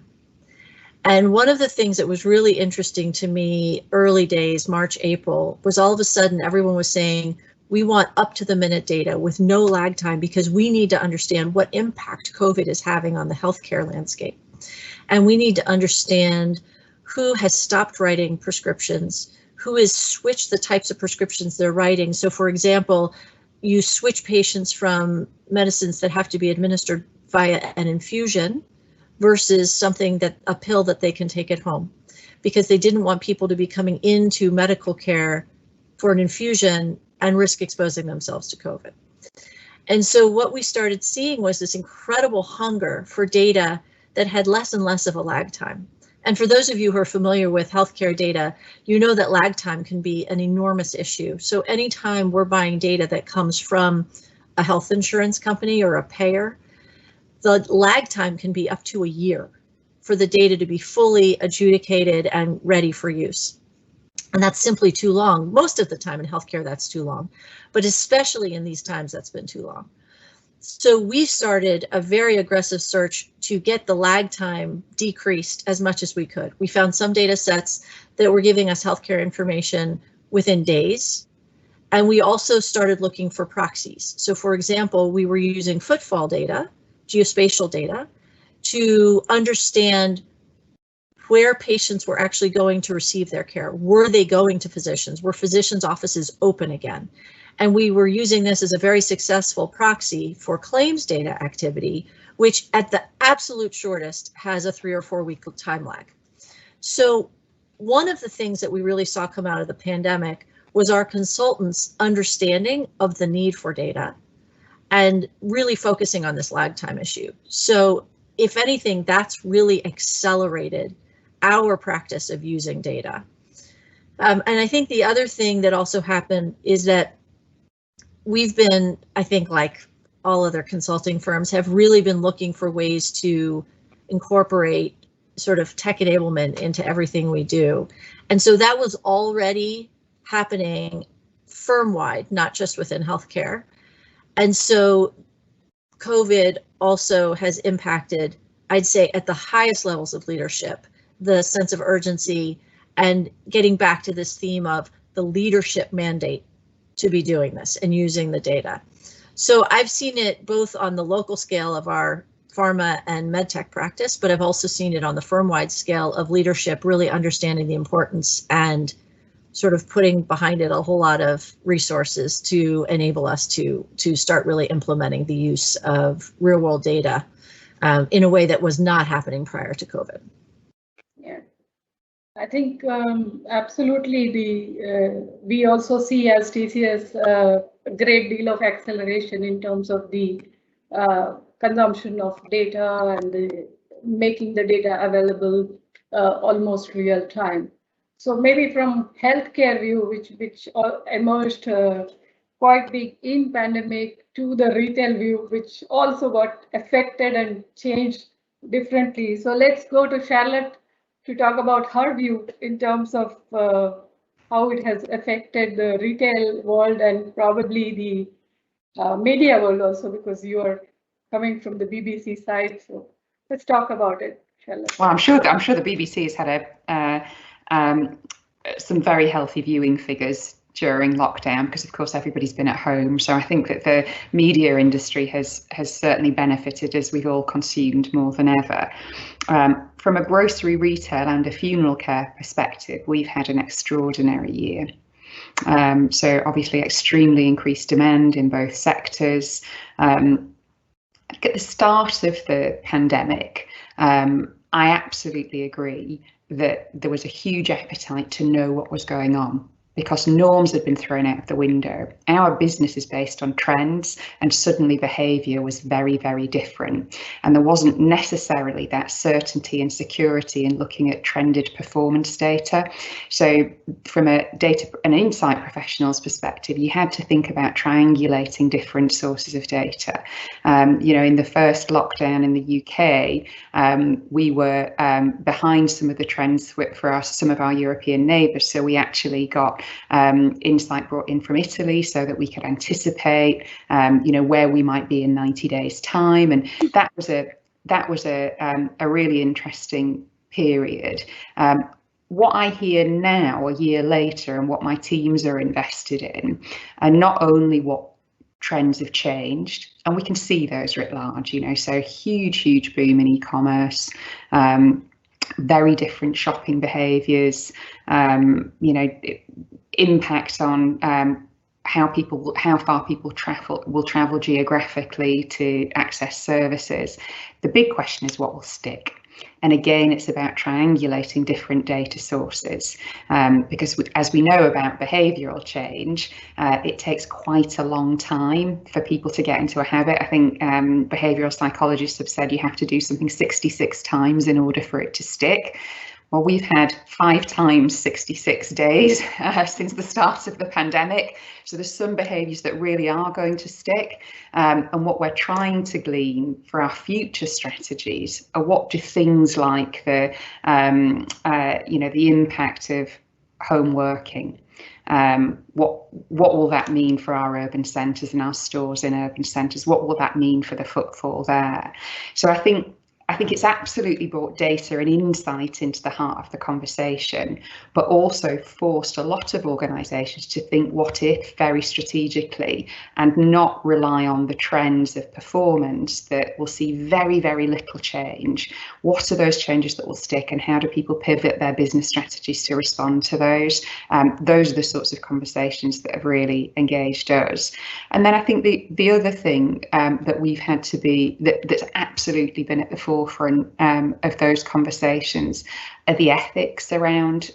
And one of the things that was really interesting to me early days, March, April, was all of a sudden everyone was saying, we want up to the minute data with no lag time because we need to understand what impact COVID is having on the healthcare landscape. And we need to understand who has stopped writing prescriptions, who has switched the types of prescriptions they're writing. So for example, you switch patients from medicines that have to be administered via an infusion versus something a pill that they can take at home, because they didn't want people to be coming into medical care for an infusion and risk exposing themselves to COVID. And so what we started seeing was this incredible hunger for data that had less and less of a lag time. And for those of you who are familiar with healthcare data, you know that lag time can be an enormous issue. So anytime we're buying data that comes from a health insurance company or a payer, the lag time can be up to a year for the data to be fully adjudicated and ready for use. And that's simply too long. Most of the time in healthcare, that's too long, but especially in these times, that's been too long. So we started a very aggressive search to get the lag time decreased as much as we could. We found some data sets that were giving us healthcare information within days. And we also started looking for proxies. So for example, we were using footfall data, geospatial data, to understand where patients were actually going to receive their care. Were they going to physicians? Were physicians' offices open again? And we were using this as a very successful proxy for claims data activity, which at the absolute shortest has a 3 or 4 week time lag. So one of the things that we really saw come out of the pandemic was our consultants' understanding of the need for data and really focusing on this lag time issue. So if anything, that's really accelerated our practice of using data. And I think the other thing that also happened is that we've been, I think like all other consulting firms, have really been looking for ways to incorporate sort of tech enablement into everything we do. And so that was already happening firm-wide, not just within healthcare. And so COVID also has impacted, I'd say, at the highest levels of leadership, the sense of urgency and getting back to this theme of the leadership mandate to be doing this and using the data. So I've seen it both on the local scale of our pharma and medtech practice, but I've also seen it on the firm-wide scale of leadership really understanding the importance and sort of putting behind it a whole lot of resources to enable us to start really implementing the use of real-world data in a way that was not happening prior to COVID. Yeah, I think absolutely we also see as TCS a great deal of acceleration in terms of the consumption of data and making the data available almost real time. So maybe from healthcare view, which emerged quite big in pandemic, to the retail view, which also got affected and changed differently. So let's go to Charlotte to talk about her view in terms of how it has affected the retail world and probably the media world also, because you are coming from the BBC side. So let's talk about it, Charlotte. Well, I'm sure the BBC has had some very healthy viewing figures during lockdown, because of course everybody's been at home. So I think that the media industry has certainly benefited as we've all consumed more than ever. From a grocery retail and a funeral care perspective, we've had an extraordinary year. So obviously extremely increased demand in both sectors. At the start of the pandemic, I absolutely agree that there was a huge appetite to know what was going on, because norms had been thrown out of the window. Our business is based on trends, and suddenly behaviour was very, very different. And there wasn't necessarily that certainty and security in looking at trended performance data. So from a data and insight professional's perspective, you had to think about triangulating different sources of data. You know, in the first lockdown in the UK, we were behind some of the trends for some of our European neighbours. So we actually got insight brought in from Italy so that we could anticipate, you know, where we might be in 90 days' time, and that was a really interesting period. What I hear now, a year later, and what my teams are invested in, are not only what trends have changed, and we can see those writ large, you know, so huge boom in e-commerce, very different shopping behaviours, you know, impact on how far people will travel geographically to access services. The big question is what will stick. And again, it's about triangulating different data sources, because as we know about behavioural change, it takes quite a long time for people to get into a habit. I think behavioural psychologists have said you have to do something 66 times in order for it to stick. Well, we've had 5 times 66 days since the start of the pandemic. So there's some behaviours that really are going to stick. And what we're trying to glean for our future strategies are what do things like the, you know, the impact of home working. What will that mean for our urban centres and our stores in urban centres? What will that mean for the footfall there? So I think it's absolutely brought data and insight into the heart of the conversation, but also forced a lot of organisations to think what if very strategically and not rely on the trends of performance that will see very, very little change. What are those changes that will stick, and how do people pivot their business strategies to respond to those? Those are the sorts of conversations that have really engaged us. And then I think the other thing that we've had to be, that's absolutely been at the forefront of those conversations are the ethics around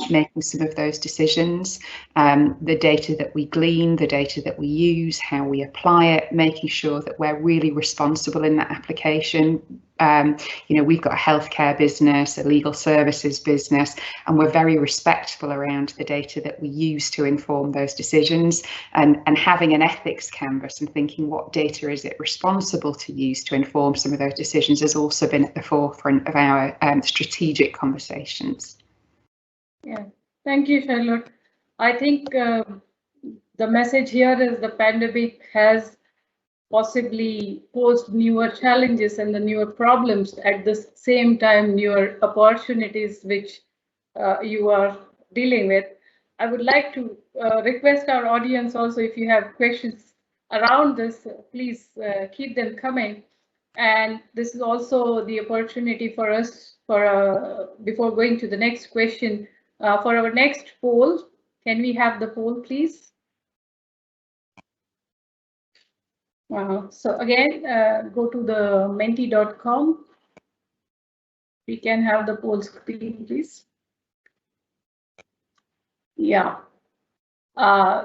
making some of those decisions, the data that we glean, the data that we use, how we apply it, making sure that we're really responsible in that application. You know, we've got a healthcare business, a legal services business, and we're very respectful around the data that we use to inform those decisions, and having an ethics canvas and thinking what data is it responsible to use to inform some of those decisions has also been at the forefront of our strategic conversations. Yeah, thank you, Charlotte. I think the message here is the pandemic has possibly posed newer challenges and the newer problems, at the same time newer opportunities which you are dealing with. I would like to request our audience also, if you have questions around this, please keep them coming. And this is also the opportunity for us for before going to the next question, for our next poll. Can we have the poll, please? So again, go to the menti.com. We can have the poll screen, please. Yeah.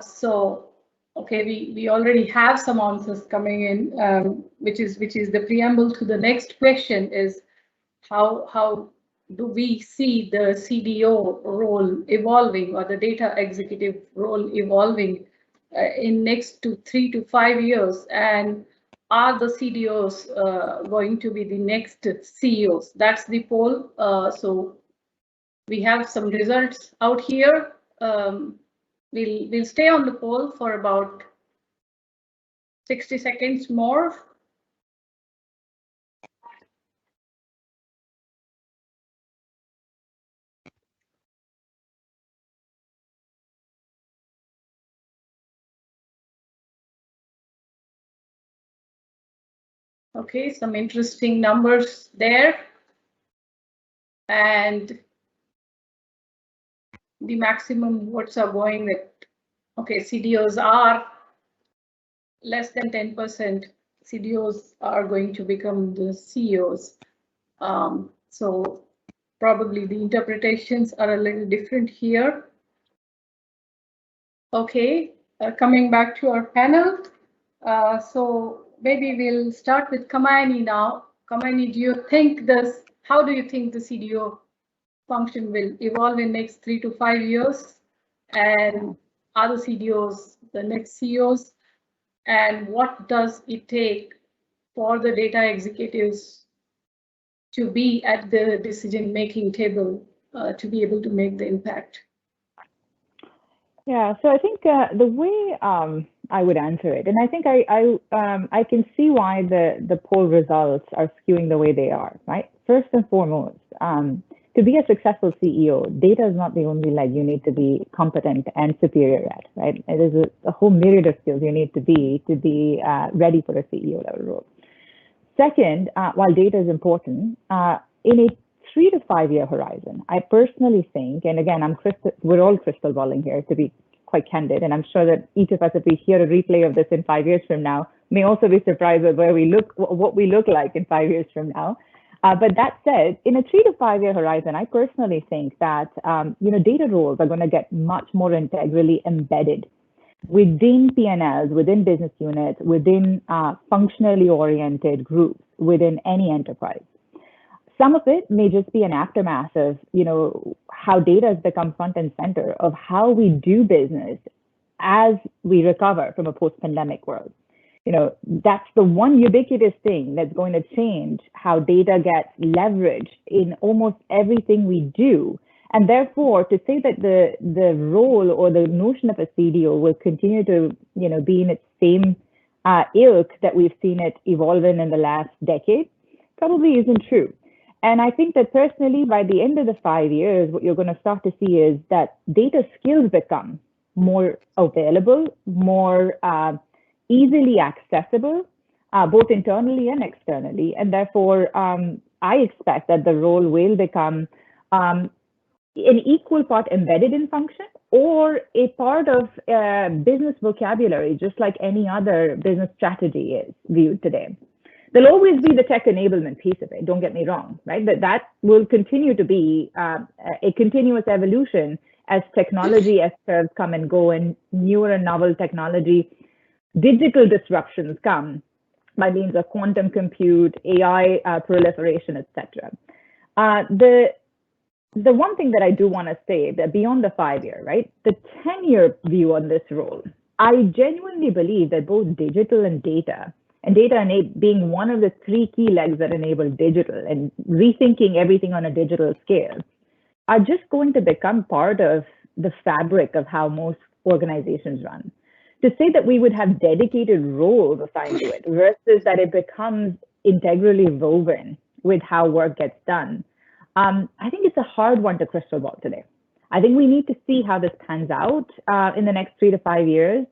So okay, we already have some answers coming in, which is the preamble to the next question is how do we see the CDO role evolving, or the data executive role evolving in next 3 to 5 years, and are the CDOs going to be the next CEOs? That's the poll. So we have some results out here. We'll stay on the poll for about 60 seconds more. Okay, some interesting numbers there. And the maximum votes are going with okay, CDOs are less than 10%. CDOs are going to become the CEOs. So probably the interpretations are a little different here. Okay, coming back to our panel. So maybe we'll start with Kamayini now. Kamayini, do you think this, how do you think the CDO function will evolve in next 3 to 5 years? And are the CDOs the next CEOs? And what does it take for the data executives to be at the decision-making table to be able to make the impact? Yeah, so I think the way I would answer it, and I think I can see why the poll results are skewing the way they are, right? First and foremost, to be a successful CEO, data is not the only leg you need to be competent and superior at, right? It is a whole myriad of skills you need to be ready for a CEO level role. Second, while data is important, in a 3 to 5 year horizon, I personally think, and again, we're all crystal balling here to be quite candid, and I'm sure that each of us, if we hear a replay of this in 5 years from now, may also be surprised at what we look like in 5 years from now. But that said, in a 3 to 5 year horizon, I personally think that data roles are going to get much more integrally embedded within P&Ls, within business units, within functionally oriented groups within any enterprise. Some of it may just be an aftermath of, how data has become front and center of how we do business as we recover from a post-pandemic world. That's the one ubiquitous thing that's going to change how data gets leveraged in almost everything we do. And therefore, to say that the role or the notion of a CDO will continue to, be in its same ilk that we've seen it evolve in the last decade probably isn't true. And I think that personally, by the end of the 5 years, what you're going to start to see is that data skills become more available, more easily accessible, both internally and externally. And therefore, I expect that the role will become an equal part embedded in function or a part of business vocabulary, just like any other business strategy is viewed today. There'll always be the tech enablement piece of it, don't get me wrong, right? That will continue to be a continuous evolution as technology S-curves come and go and newer and novel technology, digital disruptions come by means of quantum compute, AI proliferation, etc. The one thing that I do want to say that beyond the 5 year, right, the 10-year view on this role, I genuinely believe that both digital and data being one of the 3 key legs that enable digital and rethinking everything on a digital scale are just going to become part of the fabric of how most organizations run. To say that we would have dedicated roles assigned to it versus that it becomes integrally woven with how work gets done, I think it's a hard one to crystal ball today. I think we need to see how this pans out in the next 3 to 5 years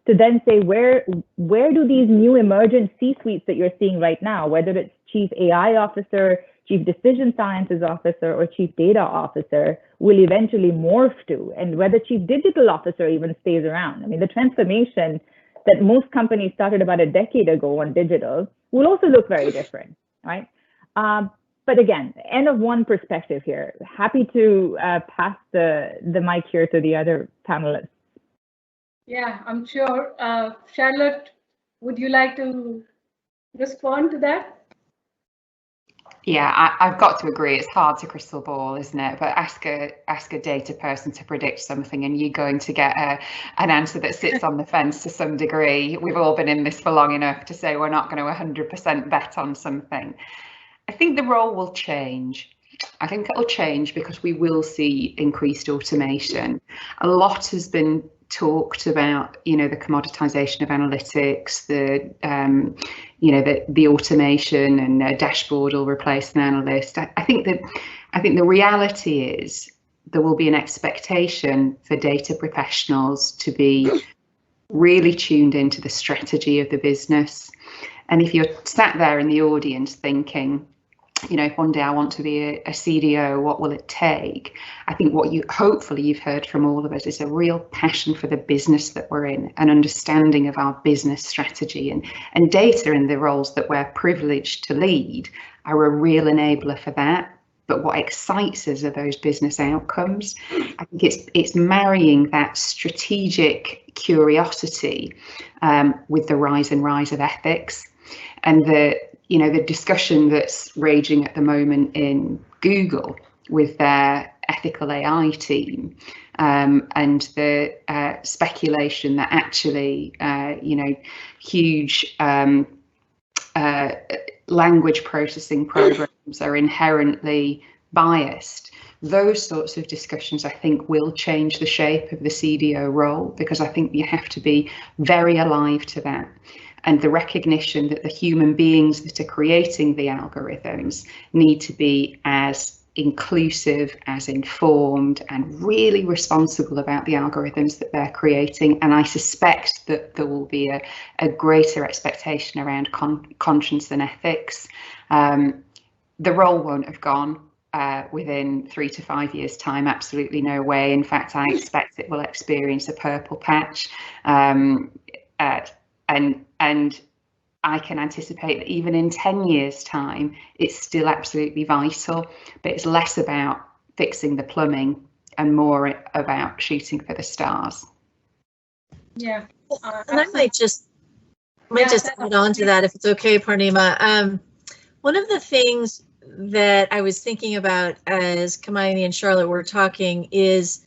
to then say where do these new emergent C-suites that you're seeing right now, whether it's chief AI officer, chief decision sciences officer, or chief data officer, will eventually morph to, and whether chief digital officer even stays around. I mean, the transformation that most companies started about a decade ago on digital will also look very different, right? But again, end of one perspective here. Happy to pass the mic here to the other panelists. Yeah, I'm sure. Charlotte, would you like to respond to that? Yeah, I've got to agree. It's hard to crystal ball, isn't it? But ask a data person to predict something, and you're going to get an answer that sits on the fence to some degree. We've all been in this for long enough to say we're not going to 100% bet on something. I think the role will change. I think it'll change because we will see increased automation. A lot has been talked about, the commoditization of analytics, the automation, and a dashboard will replace an analyst. I think the reality is there will be an expectation for data professionals to be really tuned into the strategy of the business. And if you're sat there in the audience thinking, if one day I want to be a CDO, what will it take? I think what hopefully you've heard from all of us is a real passion for the business that we're in, an understanding of our business strategy, and data in the roles that we're privileged to lead are a real enabler for that. But what excites us are those business outcomes. I think it's marrying that strategic curiosity with the rise of ethics, and the discussion that's raging at the moment in Google with their ethical AI team, and the speculation that actually, huge language processing programs are inherently biased. Those sorts of discussions, I think, will change the shape of the CDO role, because I think you have to be very alive to that. And the recognition that the human beings that are creating the algorithms need to be as inclusive, as informed, and really responsible about the algorithms that they're creating. And I suspect that there will be a greater expectation around conscience and ethics. The role won't have gone within 3 to 5 years' time, absolutely no way. In fact, I expect it will experience a purple patch. And I can anticipate that even in 10 years' time, it's still absolutely vital, but it's less about fixing the plumbing and more about shooting for the stars. Yeah. And I might just add on to that, if it's okay, Parnima. One of the things that I was thinking about as Kamayini and Charlotte were talking is,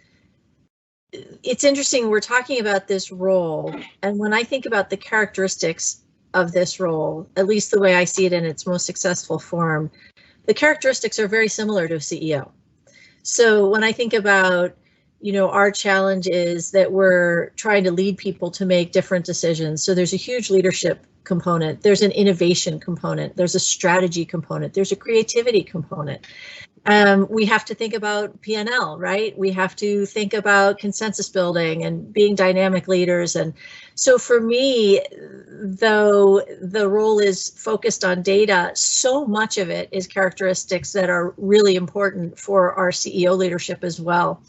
it's interesting, we're talking about this role, and when I think about the characteristics of this role, at least the way I see it in its most successful form, the characteristics are very similar to a CEO. So when I think about, our challenge is that we're trying to lead people to make different decisions. So there's a huge leadership component, there's an innovation component, there's a strategy component, there's a creativity component. We have to think about P&L, right? We have to think about consensus building and being dynamic leaders. And so for me, though the role is focused on data, so much of it is characteristics that are really important for our CEO leadership as well.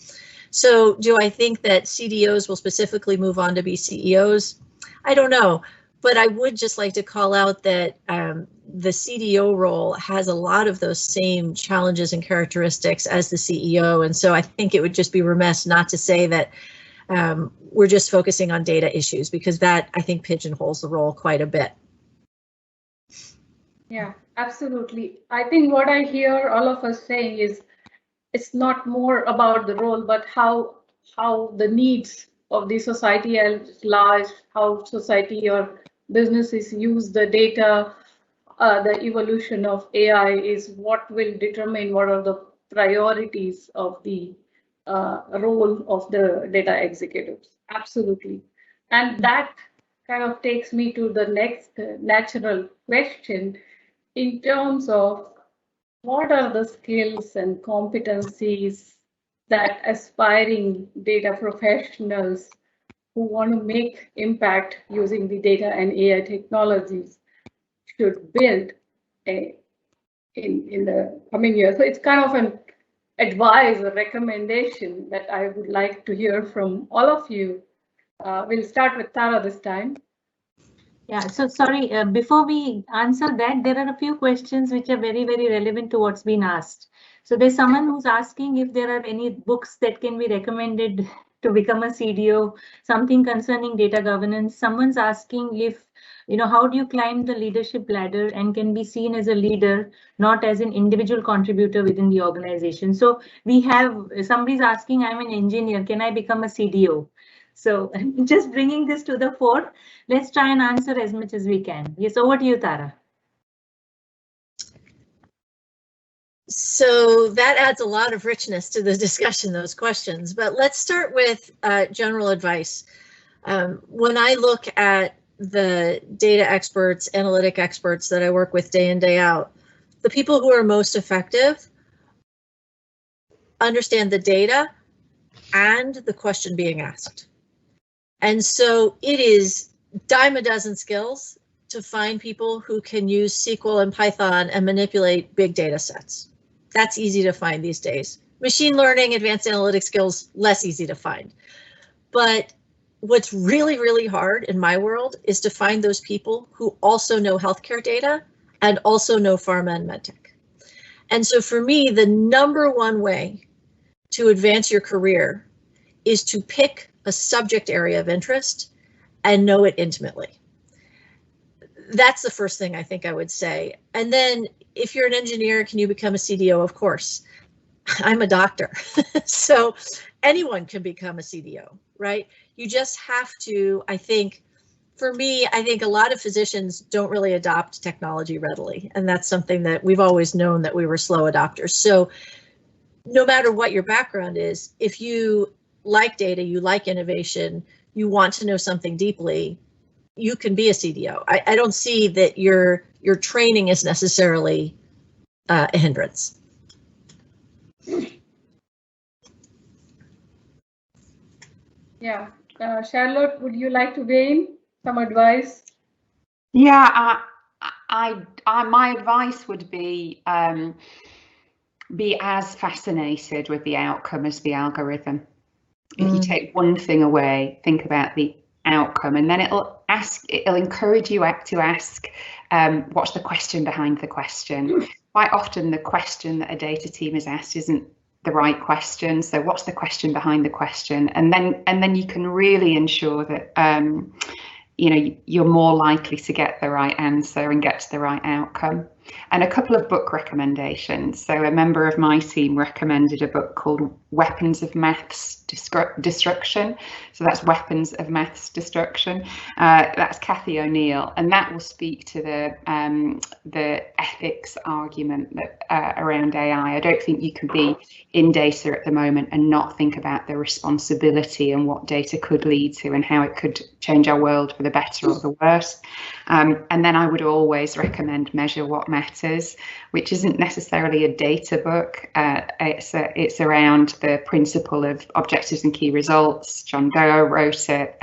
So do I think that CDOs will specifically move on to be CEOs? I don't know. But I would just like to call out that the CDO role has a lot of those same challenges and characteristics as the CEO. And so I think it would just be remiss not to say that we're just focusing on data issues, because that, I think, pigeonholes the role quite a bit. Yeah, absolutely. I think what I hear all of us saying is, it's not more about the role, but how the needs of the society at large, how society or businesses use the data, the evolution of AI is what will determine what are the priorities of the role of the data executives. Absolutely. And that kind of takes me to the next natural question in terms of what are the skills and competencies that aspiring data professionals who want to make impact using the data and AI technologies should build in the coming years. So it's kind of an advice or recommendation that I would like to hear from all of you. We'll start with Tara this time. Yeah, so sorry, before we answer that, there are a few questions which are very, very relevant to what's been asked. So there's someone who's asking if there are any books that can be recommended to become a CDO, something concerning data governance. Someone's asking if, how do you climb the leadership ladder and can be seen as a leader, not as an individual contributor within the organization. So we have, somebody's asking, I'm an engineer, can I become a CDO? So just bringing this to the fore, let's try and answer as much as we can. Yes, over to you, Tara. So that adds a lot of richness to the discussion, those questions. But let's start with general advice. When I look at the data experts, analytic experts that I work with day in, day out, the people who are most effective understand the data and the question being asked. And so it is dime a dozen skills to find people who can use SQL and Python and manipulate big data sets. That's easy to find these days. Machine learning, advanced analytic skills, less easy to find. But what's really, really hard in my world is to find those people who also know healthcare data and also know pharma and medtech. And so for me, the #1 way to advance your career is to pick a subject area of interest and know it intimately. That's the first thing I think I would say. And then if you're an engineer, can you become a CDO? Of course. I'm a doctor, so anyone can become a CDO, right? You just have to, I think, for me, I think a lot of physicians don't really adopt technology readily. And that's something that we've always known, that we were slow adopters. So no matter what your background is, if you like data, you like innovation, you want to know something deeply, you can be a CDO. I don't see that your training is necessarily a hindrance. Yeah, Charlotte, would you like to weigh in some advice? Yeah, my advice would be as fascinated with the outcome as the algorithm. If you take one thing away, think about the outcome, and then it'll encourage you to ask, what's the question behind the question? Quite often the question that a data team is asked isn't the right question. So what's the question behind the question? And then you can really ensure that you're more likely to get the right answer and get to the right outcome. And a couple of book recommendations. So a member of my team recommended a book called Weapons of Maths Destruction. So that's Weapons of Maths Destruction. That's Kathy O'Neill, and that will speak to the ethics argument that around AI. I don't think you can be in data at the moment and not think about the responsibility and what data could lead to and how it could change our world for the better or the worse. And then I would always recommend Measure What Matters, which isn't necessarily a data book. It's around the principle of objectives and key results. John Doe wrote it.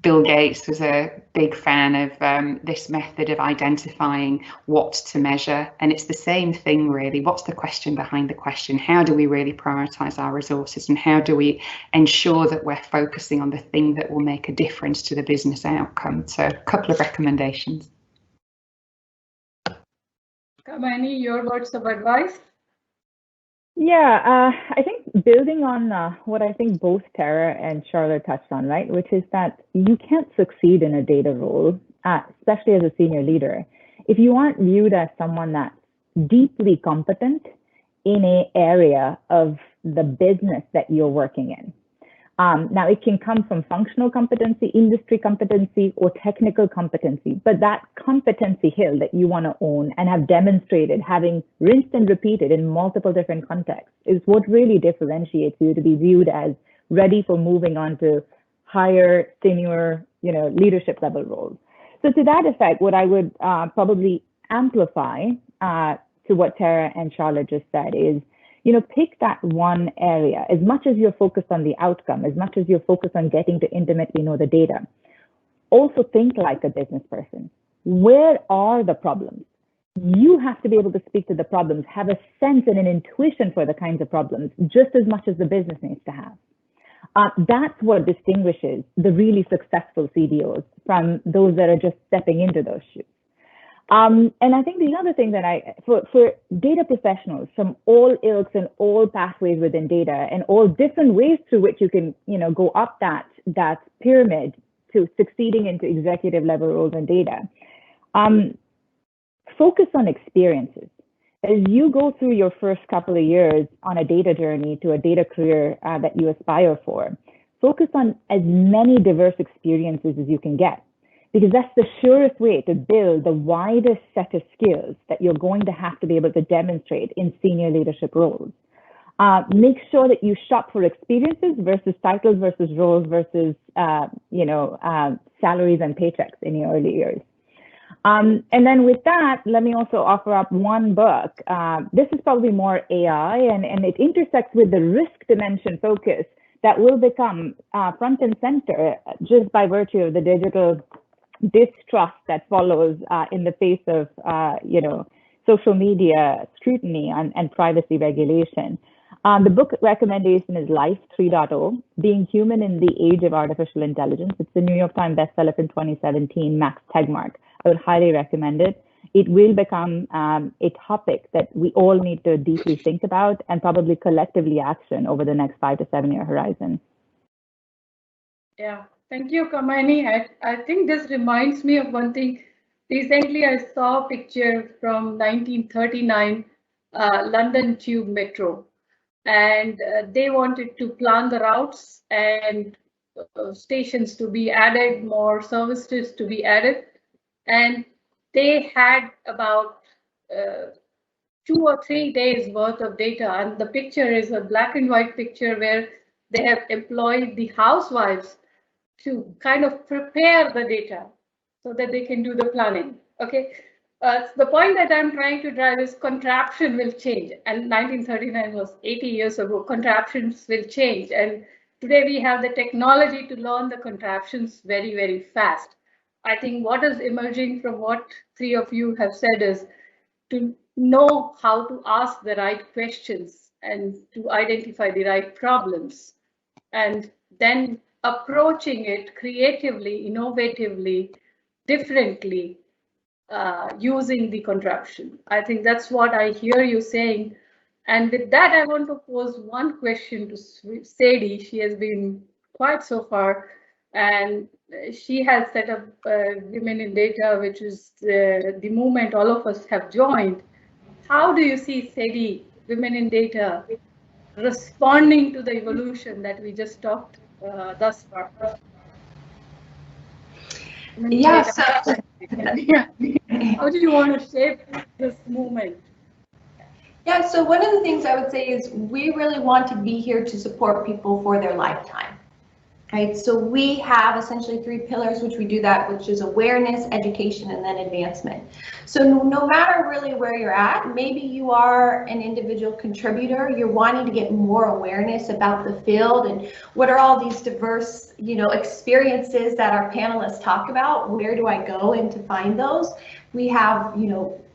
Bill Gates was a big fan of this method of identifying what to measure. And it's the same thing, really. What's the question behind the question? How do we really prioritize our resources? And how do we ensure that we're focusing on the thing that will make a difference to the business outcome? So a couple of recommendations. Kamayini, your words of advice? Yeah, I think building on what I think both Tara and Charlotte touched on, right, which is that you can't succeed in a data role, especially as a senior leader, if you aren't viewed as someone that's deeply competent in an area of the business that you're working in. Now, it can come from functional competency, industry competency, or technical competency, but that competency hill that you want to own and have demonstrated, having rinsed and repeated in multiple different contexts, is what really differentiates you to be viewed as ready for moving on to higher, senior, leadership level roles. So to that effect, what I would probably amplify to what Tara and Charlotte just said is, pick that one area. As much as you're focused on the outcome, as much as you're focused on getting to intimately know the data, also think like a business person. Where are the problems? You have to be able to speak to the problems, have a sense and an intuition for the kinds of problems, just as much as the business needs to have. That's what distinguishes the really successful CDOs from those that are just stepping into those shoes. And I think the other thing that for data professionals from all ilks and all pathways within data and all different ways through which you can, go up that pyramid to succeeding into executive level roles in data, focus on experiences. As you go through your first couple of years on a data journey to a data career that you aspire for, focus on as many diverse experiences as you can get, because that's the surest way to build the widest set of skills that you're going to have to be able to demonstrate in senior leadership roles. Make sure that you shop for experiences versus titles versus roles versus, salaries and paychecks in your early years. And then with that, let me also offer up one book. This is probably more AI, and it intersects with the risk dimension focus that will become front and center just by virtue of the digital distrust that follows in the face of social media scrutiny and privacy regulation. The book recommendation is Life 3.0, Being Human in the Age of Artificial Intelligence. It's the New York Times bestseller from 2017, Max Tegmark. I would highly recommend it. It will become a topic that we all need to deeply think about and probably collectively action over the next 5 to 7 year horizon. Yeah, thank you, Kamayini. I think this reminds me of one thing. Recently, I saw a picture from 1939 London Tube Metro, and they wanted to plan the routes and stations to be added, more services to be added, and they had about 2 or 3 days worth of data, and the picture is a black and white picture where they have employed the housewives to kind of prepare the data so that they can do the planning. Okay, the point that I'm trying to drive is contraption will change, and 1939 was 80 years ago. Contraptions will change, and today we have the technology to learn the contraptions very, very fast. I think what is emerging from what 3 of you have said is to know how to ask the right questions and to identify the right problems, and then approaching it creatively, innovatively, differently, using the contraption. I think that's what I hear you saying. And with that, I want to pose one question to Sadie. She has been quiet so far, and she has set up Women in Data, which is the movement all of us have joined. How do you see, Sadie, Women in Data responding to the evolution that we just talked thus far? Yeah, so how do you want to shape this movement? Yeah, so one of the things I would say is we really want to be here to support people for their lifetime, right? So we have essentially 3 pillars, which we do that, which is awareness, education, and then advancement. So no matter really where you're at, maybe you are an individual contributor, you're wanting to get more awareness about the field and what are all these diverse, experiences that our panelists talk about. Where do I go and to find those? We have,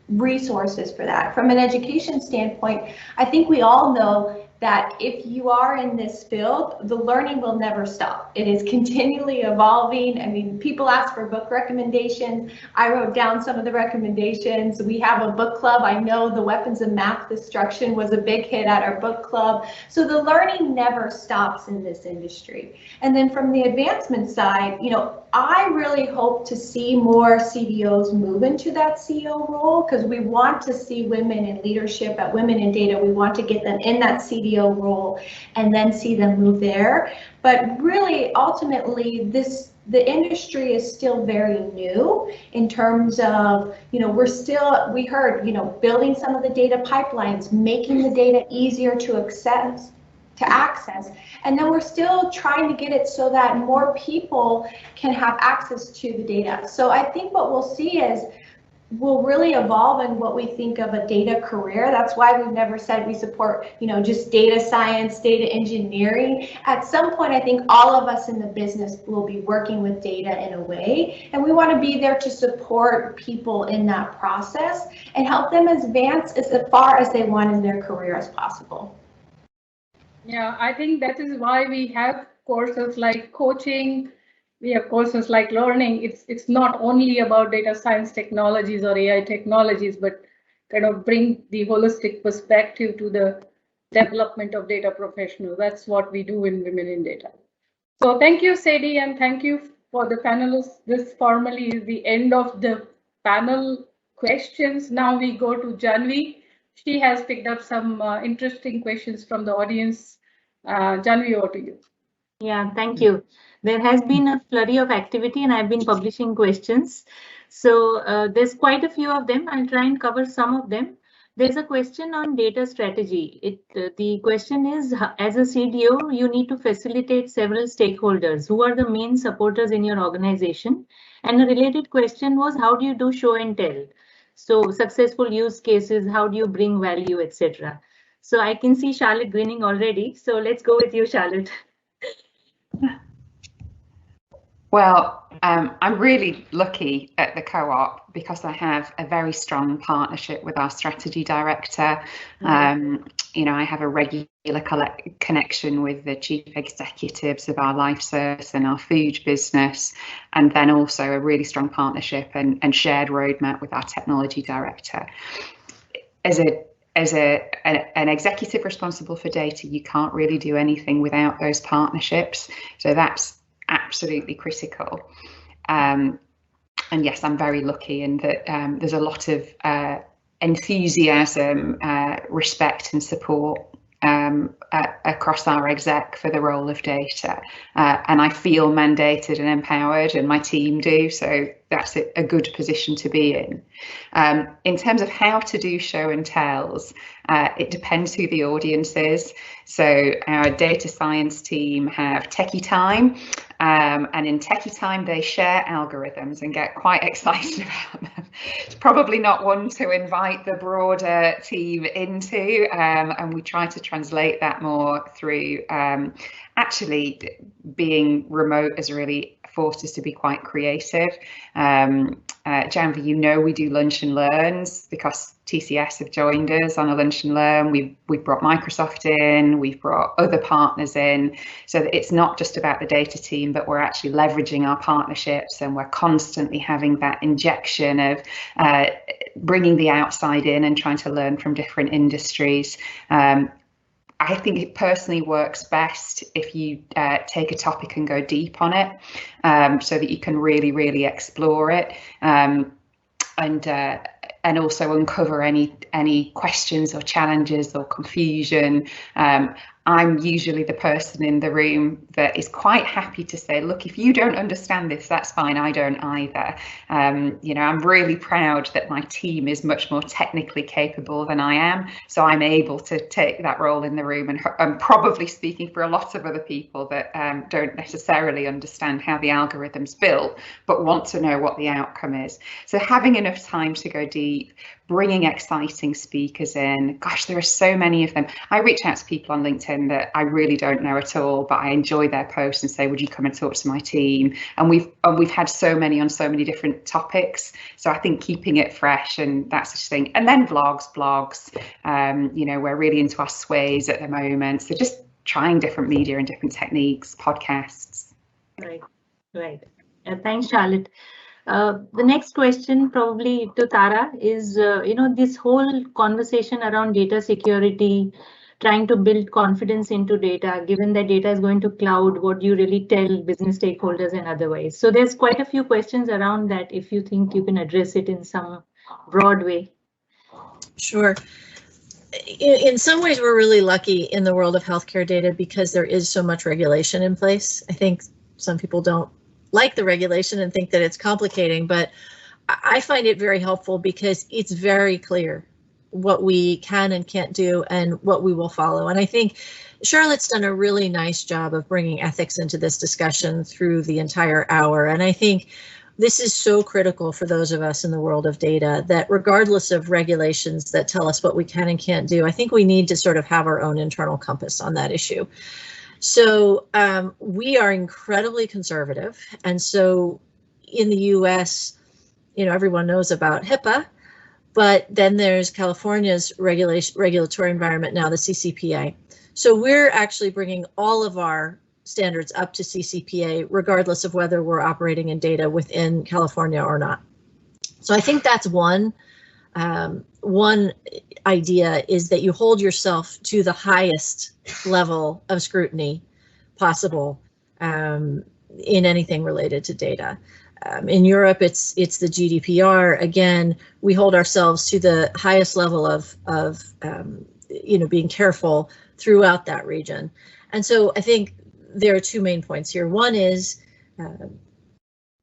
resources for that. From an education standpoint, I think we all know that if you are in this field, the learning will never stop. It is continually evolving. I mean, people ask for book recommendations. I wrote down some of the recommendations. We have a book club. I know the Weapons of Math Destruction was a big hit at our book club. So the learning never stops in this industry. And then from the advancement side, I really hope to see more CDOs move into that CEO role, because we want to see women in leadership at Women in Data. We want to get them in that CDO role and then see them move there. But really, ultimately, the industry is still very new in terms of, we heard, building some of the data pipelines, making the data easier to access. And then we're still trying to get it so that more people can have access to the data. So I think what we'll see is we'll really evolve in what we think of a data career. That's why we've never said we support, just data science, data engineering. At some point, I think all of us in the business will be working with data in a way, and we want to be there to support people in that process and help them advance as far as they want in their career as possible. Yeah, I think that is why we have courses like coaching, we have courses like learning. It's not only about data science technologies or AI technologies, but kind of bring the holistic perspective to the development of data professionals. That's what we do in Women in Data. So thank you, Sadie, and thank you for the panelists. This formally is the end of the panel questions. Now we go to Janvi. She has picked up some interesting questions from the audience. Janvi, over to you. Yeah, thank you. There has been a flurry of activity and I've been publishing questions. So there's quite a few of them. I'll try and cover some of them. There's a question on data strategy. The question is, as a CDO, you need to facilitate several stakeholders. Who are the main supporters in your organization? And a related question was, how do you do show and tell? So successful use cases, how do you bring value, etc. So I can see Charlotte grinning already. So let's go with you, Charlotte. Well, I'm really lucky at the Co-op because I have a very strong partnership with our strategy director. You know, I have a regular connection with the chief executives of our life service and our food business, and then also a really strong partnership and shared roadmap with our technology director. As an executive responsible for data, you can't really do anything without those partnerships. So that's absolutely critical. And yes, I'm very lucky in that there's a lot of enthusiasm, respect and support across our exec for the role of data. And I feel mandated and empowered, and my team do, so that's a good position to be in. In terms of how to do show and tells, it depends who the audience is. So our data science team have techie time, and in techie time they share algorithms and get quite excited about them. It's probably not one to invite the broader team into, and we try to translate that more through actually being remote has really forced us to be quite creative. Janvi, you know, we do lunch and learns because TCS have joined us on a lunch and learn. We've brought Microsoft in, we've brought other partners in, so that it's not just about the data team, but we're actually leveraging our partnerships, and we're constantly having that injection of bringing the outside in and trying to learn from different industries. I think it personally works best if you take a topic and go deep on it, so that you can really explore it, and also uncover any questions or challenges or confusion. I'm usually the person in the room that is quite happy to say, look, if you don't understand this, that's fine, I don't either. You know, I'm really proud that my team is much more technically capable than I am, so I'm able to take that role in the room, and I'm probably speaking for a lot of other people that don't necessarily understand how the algorithm's built, but want to know what the outcome is. So having enough time to go deep, bringing exciting speakers in. Gosh, there are so many of them. I reach out to people on LinkedIn that I really don't know at all, but I enjoy their posts and say, would you come and talk to my team? And we've had so many on so many different topics. So I think keeping it fresh, and that's the thing. And then blogs. You know, we're really into our sways at the moment. So just trying different media and different techniques, podcasts. Right. Thanks, Charlotte. The next question, probably to Tara, is, you know, this whole conversation around data security, trying to build confidence into data, given that data is going to cloud, what do you really tell business stakeholders and otherwise? So there's quite a few questions around that, if you think you can address it in some broad way. Sure. In some ways, we're really lucky in the world of healthcare data because there is so much regulation in place. I think some people don't like the regulation and think that it's complicating, but I find it very helpful because it's very clear what we can and can't do and what we will follow. And I think Charlotte's done a really nice job of bringing ethics into this discussion through the entire hour. And I think this is so critical for those of us in the world of data, that regardless of regulations that tell us what we can and can't do, I think we need to sort of have our own internal compass on that issue. So we are incredibly conservative. And so in the US, you know, everyone knows about HIPAA, but then there's California's regulatory environment now, the CCPA. So we're actually bringing all of our standards up to CCPA, regardless of whether we're operating in data within California or not. So I think that's one idea, is that you hold yourself to the highest level of scrutiny possible in anything related to data. In Europe, it's the GDPR. Again, we hold ourselves to the highest level of you know, being careful throughout that region. And so I think there are two main points here. One is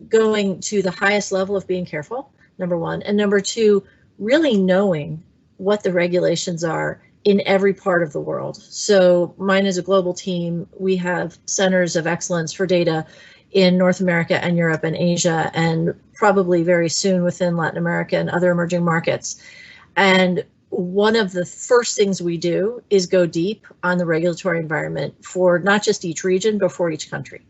going to the highest level of being careful, number one, and number two, really knowing what the regulations are in every part of the world. So mine is a global team. We have centers of excellence for data in North America and Europe and Asia, and probably very soon within Latin America and other emerging markets. And one of the first things we do is go deep on the regulatory environment for not just each region, but for each country.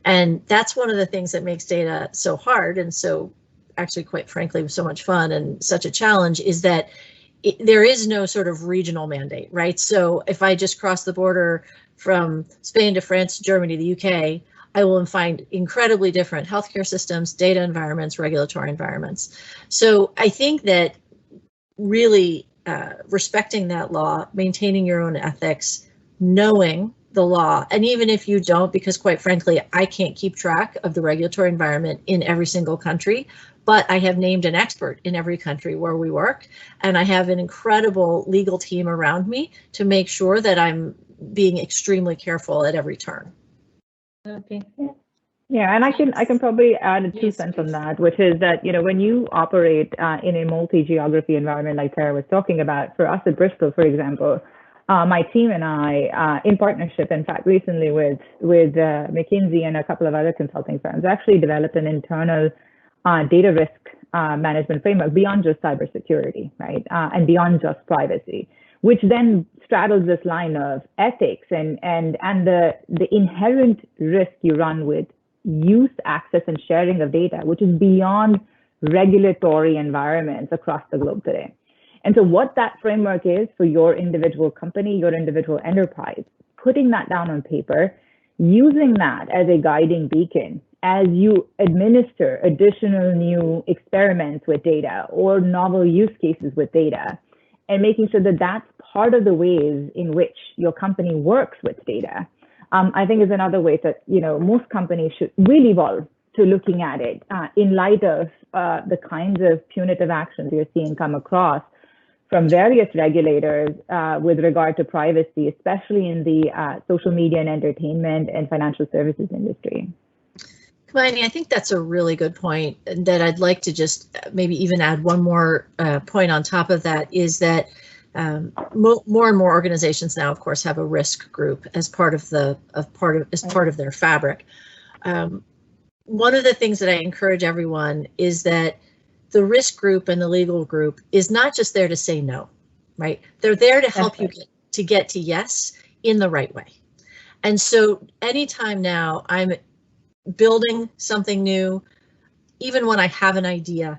And that's one of the things that makes data so hard and so actually, quite frankly, so much fun and such a challenge is that there is no sort of regional mandate, right? So if I just cross the border from Spain to France, Germany, the UK, I will find incredibly different healthcare systems, data environments, regulatory environments. So I think that really respecting that law, maintaining your own ethics, knowing the law, and even if you don't, because quite frankly, I can't keep track of the regulatory environment in every single country, but I have named an expert in every country where we work, and I have an incredible legal team around me to make sure that I'm being extremely careful at every turn. Okay. Yeah, and I can probably add a 2 Yes, cents on please. that, which is that, when you operate in a multi-geography environment like Tara was talking about, for us at Bristol, for example, my team and I, in partnership, in fact, recently with McKinsey and a couple of other consulting firms, actually developed an internal data risk management framework beyond just cybersecurity, right, and beyond just privacy, which then straddles this line of ethics and the inherent risk you run with use, access, and sharing of data, which is beyond regulatory environments across the globe today. And so what that framework is for your individual company, your individual enterprise, putting that down on paper, using that as a guiding beacon as you administer additional new experiments with data or novel use cases with data, and making sure that that's part of the ways in which your company works with data, I think is another way that most companies should really evolve to looking at it in light of the kinds of punitive actions you're seeing come across from various regulators with regard to privacy, especially in the social media and entertainment and financial services industry. Kamayini, I think that's a really good point that I'd like to just maybe even add one more point on top of that is that more and more organizations now, of course, have a risk group as part of their fabric. One of the things that I encourage everyone is that the risk group and the legal group is not just there to say no, right? They're there to help you get to yes in the right way. And so anytime now I'm building something new, even when I have an idea,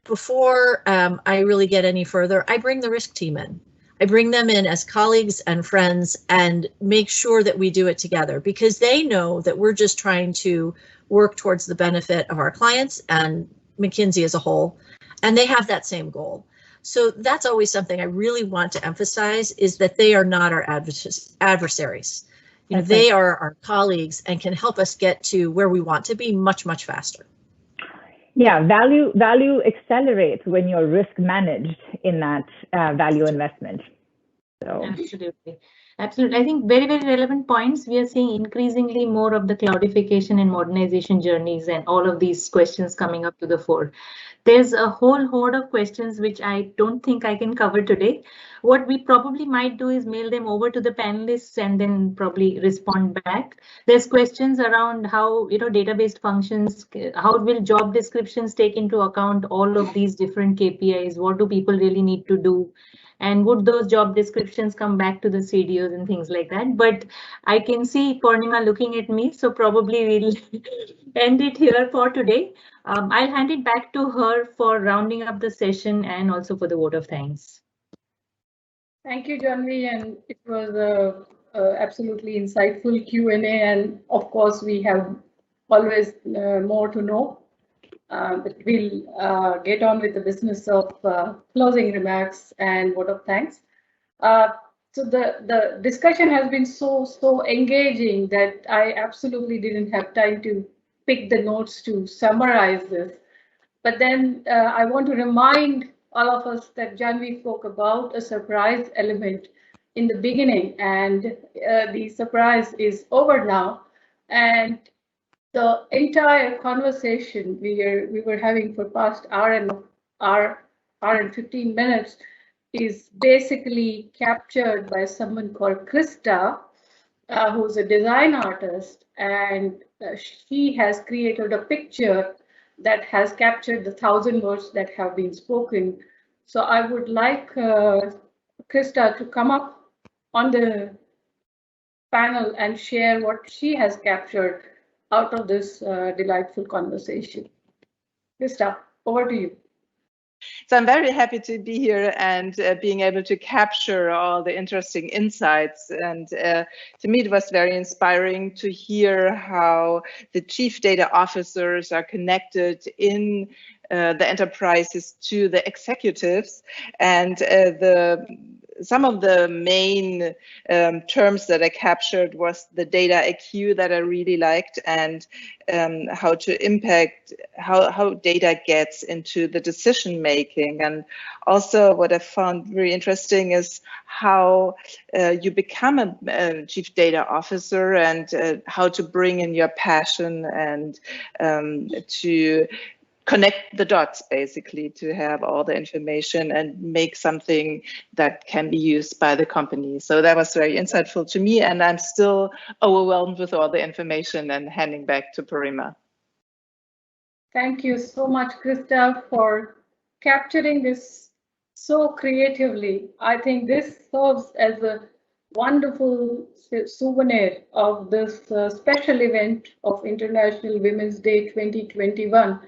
before I really get any further, I bring the risk team in. I bring them in as colleagues and friends and make sure that we do it together because they know that we're just trying to work towards the benefit of our clients and McKinsey as a whole, and they have that same goal. So that's always something I really want to emphasize is that they are not our adversaries. They are our colleagues and can help us get to where we want to be much, much faster. Yeah, value accelerates when you're risk managed in that value investment. So. Absolutely. I think very, very relevant points. We are seeing increasingly more of the cloudification and modernization journeys and all of these questions coming up to the fore. There's a whole horde of questions which I don't think I can cover today. What we probably might do is mail them over to the panelists and then probably respond back. There's questions around how, database functions, how will job descriptions take into account all of these different KPIs? What do people really need to do? And would those job descriptions come back to the CDOs and things like that? But I can see Purnima looking at me, so probably we'll end it here for today. I'll hand it back to her for rounding up the session and also for the vote of thanks. Thank you, Janvi, and it was a absolutely insightful Q&A, and of course we have always more to know. But we'll get on with the business of closing remarks and vote of thanks. So the discussion has been so engaging that I absolutely didn't have time to pick the notes to summarize this. But then I want to remind all of us that Janvi spoke about a surprise element in the beginning, and the surprise is over now. And the entire conversation we were having for past hour and 15 minutes is basically captured by someone called Krista, who's a design artist, and she has created a picture that has captured the 1,000 words that have been spoken. So I would like Krista to come up on the panel and share what she has captured out of this delightful conversation. Krista, over to you. So I'm very happy to be here and being able to capture all the interesting insights. And to me, it was very inspiring to hear how the chief data officers are connected in the enterprises to the executives, and some of the main terms that I captured was the data IQ that I really liked, and how to impact how data gets into the decision making. And also what I found very interesting is how you become a chief data officer, and how to bring in your passion and to connect the dots, basically, to have all the information and make something that can be used by the company. So that was very insightful to me, and I'm still overwhelmed with all the information, and handing back to Parima. Thank you so much, Krista, for capturing this so creatively. I think this serves as a wonderful souvenir of this special event of International Women's Day 2021.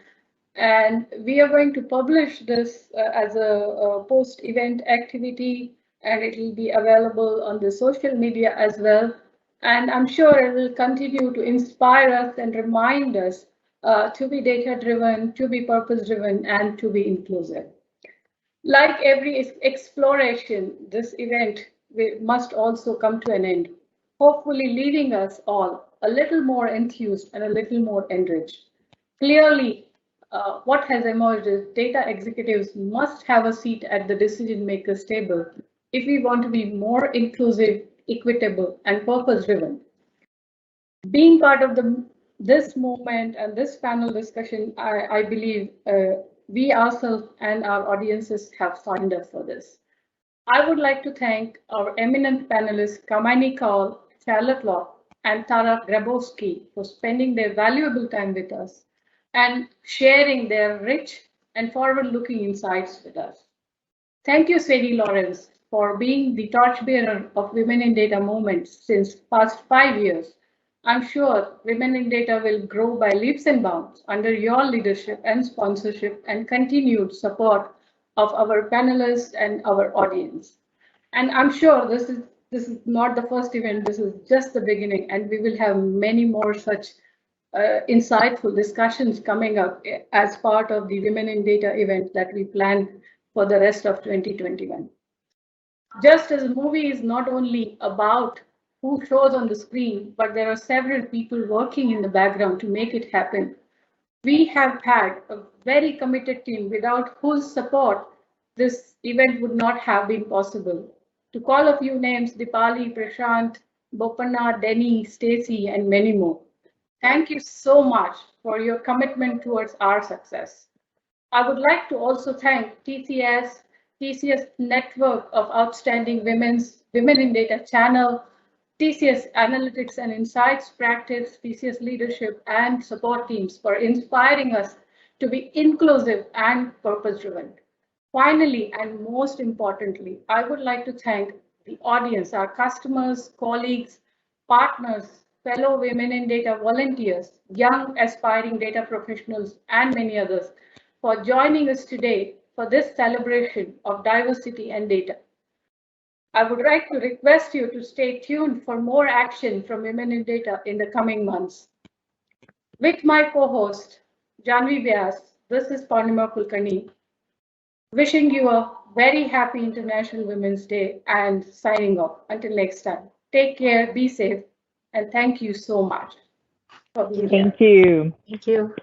And we are going to publish this as a post-event activity, and it will be available on the social media as well. And I'm sure it will continue to inspire us and remind us to be data-driven, to be purpose-driven, and to be inclusive. Like every exploration, this event must also come to an end, hopefully leaving us all a little more enthused and a little more enriched. Clearly, what has emerged is data executives must have a seat at the decision makers table if we want to be more inclusive, equitable, and purpose-driven. Being part of this movement and this panel discussion, I believe we ourselves and our audiences have signed up for this. I would like to thank our eminent panelists, Kamayini Kaul, Charlotte Locke, and Tara Grabowsky for spending their valuable time with us and sharing their rich and forward-looking insights with us. Thank you, Sadie Lawrence, for being the torchbearer of Women in Data movement since past 5 years. I'm sure Women in Data will grow by leaps and bounds under your leadership and sponsorship and continued support of our panelists and our audience. And I'm sure this is not the first event, this is just the beginning, and we will have many more such insightful discussions coming up as part of the Women in Data event that we plan for the rest of 2021. Just as a movie is not only about who shows on the screen, but there are several people working in the background to make it happen. We have had a very committed team without whose support this event would not have been possible. To call a few names, Dipali, Prashant, Bopanna, Denny, Stacy, and many more. Thank you so much for your commitment towards our success. I would like to also thank TCS network of outstanding Women in Data channel, TCS Analytics and Insights practice, TCS leadership and support teams for inspiring us to be inclusive and purpose-driven. Finally, and most importantly, I would like to thank the audience, our customers, colleagues, partners, fellow Women in Data volunteers, young aspiring data professionals, and many others for joining us today for this celebration of diversity and data. I would like to request you to stay tuned for more action from Women in Data in the coming months. With my co-host, Janvi Vyas, this is Purnima Kulkarni, wishing you a very happy International Women's Day and signing off. Until next time, take care, be safe, and thank you so much for being here. Thank you. Thank you.